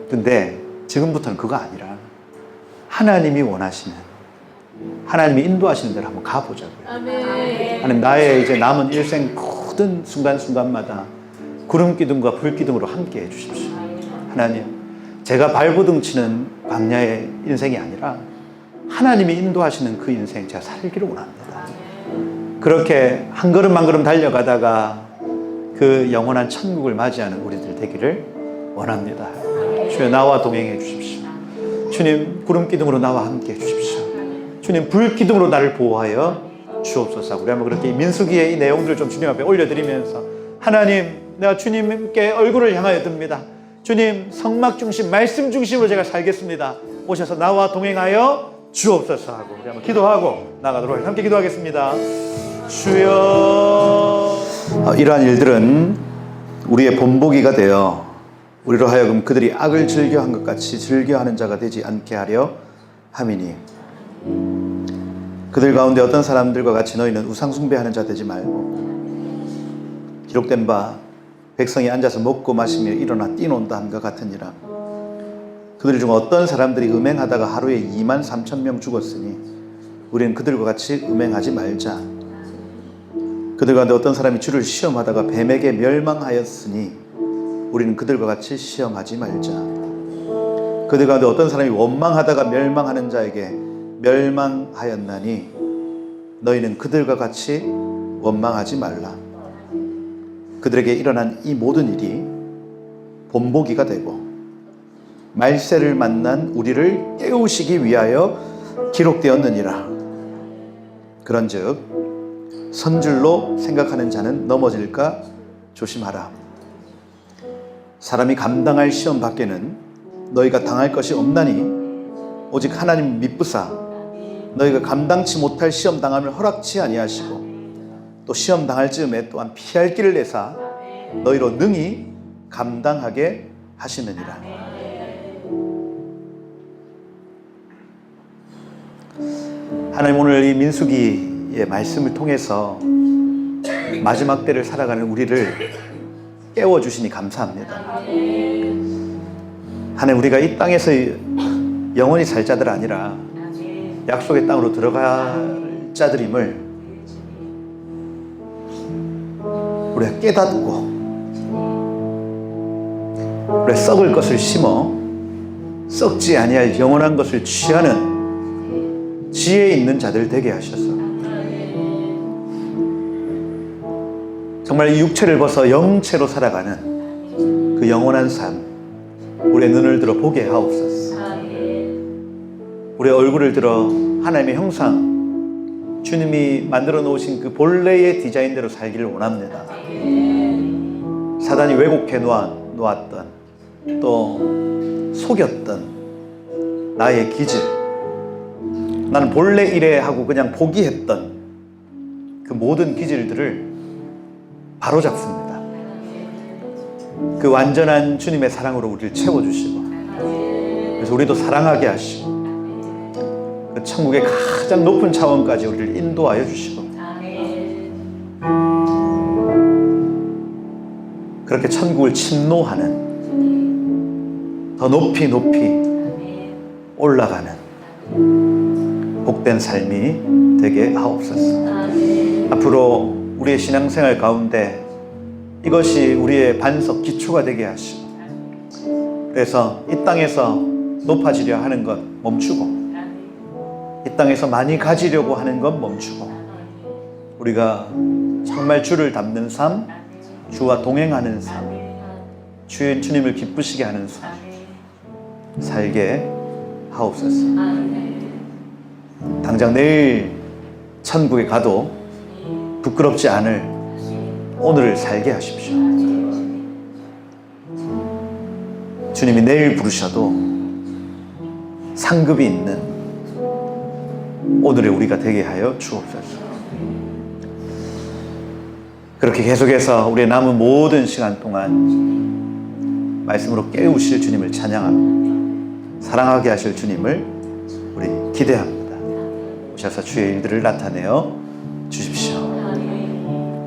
근데 지금부터는 그거 아니라 하나님이 원하시는, 하나님이 인도하시는 대로 한번 가보자고요. 하나님, 나의 이제 남은 일생 모든 순간순간마다 구름 기둥과 불 기둥으로 함께 해주십시오. 하나님, 제가 발버둥 치는 광야의 인생이 아니라 하나님이 인도하시는 그 인생 제가 살기를 원합니다. 그렇게 한 걸음 한 걸음 달려가다가 그 영원한 천국을 맞이하는 우리들 되기를 원합니다. 주여, 나와 동행해 주십시오. 주님, 구름 기둥으로 나와 함께 해 주십시오. 주님, 불 기둥으로 나를 보호하여 주옵소서. 우리 한번 그렇게 민수기의 이 내용들을 좀 주님 앞에 올려드리면서, 하나님, 내가 주님께 얼굴을 향하여 듭니다. 주님, 성막 중심, 말씀 중심으로 제가 살겠습니다. 오셔서 나와 동행하여 주옵소서 하고 우리 한번 기도하고 나가도록 하겠습니다. 함께 기도하겠습니다. 주여, 이러한 일들은 우리의 본보기가 되어 우리로 하여금 그들이 악을 즐겨한 것 같이 즐겨하는 자가 되지 않게 하려 함이니, 그들 가운데 어떤 사람들과 같이 너희는 우상 숭배하는 자 되지 말고 기록된 바 백성이 앉아서 먹고 마시며 일어나 뛰논다 함과 같으니라. 그들 중 어떤 사람들이 음행하다가 하루에 23,000명 죽었으니 우리는 그들과 같이 음행하지 말자. 그들 가운데 어떤 사람이 주를 시험하다가 뱀에게 멸망하였으니 우리는 그들과 같이 시험하지 말자. 그들 가운데 어떤 사람이 원망하다가 멸망하는 자에게 멸망하였나니 너희는 그들과 같이 원망하지 말라. 그들에게 일어난 이 모든 일이 본보기가 되고 말세를 만난 우리를 깨우시기 위하여 기록되었느니라. 그런즉 선줄로 생각하는 자는 넘어질까 조심하라. 사람이 감당할 시험 밖에는 너희가 당할 것이 없나니 오직 하나님 믿부사 너희가 감당치 못할 시험 당함을 허락치 아니하시고 또 시험 당할 즈음에 또한 피할 길을 내사 너희로 능히 감당하게 하시느니라. 하나님 오늘 이 민수기의 말씀을 통해서 마지막 때를 살아가는 우리를 깨워주시니 감사합니다. 하나님 우리가 이 땅에서 영원히 살 자들 아니라 약속의 땅으로 들어갈 자들임을 우리가 깨닫고 우리가 썩을 것을 심어 썩지 아니할 영원한 것을 취하는 지혜 있는 자들 되게 하셔서 정말 이 육체를 벗어 영체로 살아가는 그 영원한 삶 우리의 눈을 들어 보게 하옵소서. 우리의 얼굴을 들어 하나님의 형상 주님이 만들어 놓으신 그 본래의 디자인대로 살기를 원합니다. 사단이 왜곡해 놓았던 또 속였던 나의 기질 나는 본래 이래 하고 그냥 포기했던 그 모든 기질들을 바로잡습니다. 그 완전한 주님의 사랑으로 우리를 채워주시고 그래서 우리도 사랑하게 하시고 그 천국의 가장 높은 차원까지 우리를 인도하여 주시고 그렇게 천국을 침노하는 더 높이 올라가는 복된 삶이 되게 하옵소서. 앞으로 우리의 신앙생활 가운데 이것이 우리의 반석 기초가 되게 하시고 그래서 이 땅에서 높아지려 하는 것 멈추고 이 땅에서 많이 가지려고 하는 것 멈추고 우리가 정말 주를 닮는 삶, 주와 동행하는 삶, 주님을 기쁘시게 하는 삶 살게 하옵소서. 당장 내일 천국에 가도 부끄럽지 않을 오늘을 살게 하십시오. 주님이 내일 부르셔도 상급이 있는 오늘의 우리가 되게 하여 주옵소서. 그렇게 계속해서 우리의 남은 모든 시간 동안 말씀으로 깨우실 주님을 찬양하고 사랑하게 하실 주님을 우리 기대합니다. 오셔서 주의 일들을 나타내어 주십시오.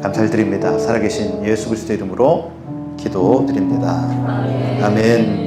감사를 드립니다. 살아계신 예수 그리스도의 이름으로 기도드립니다. 아멘.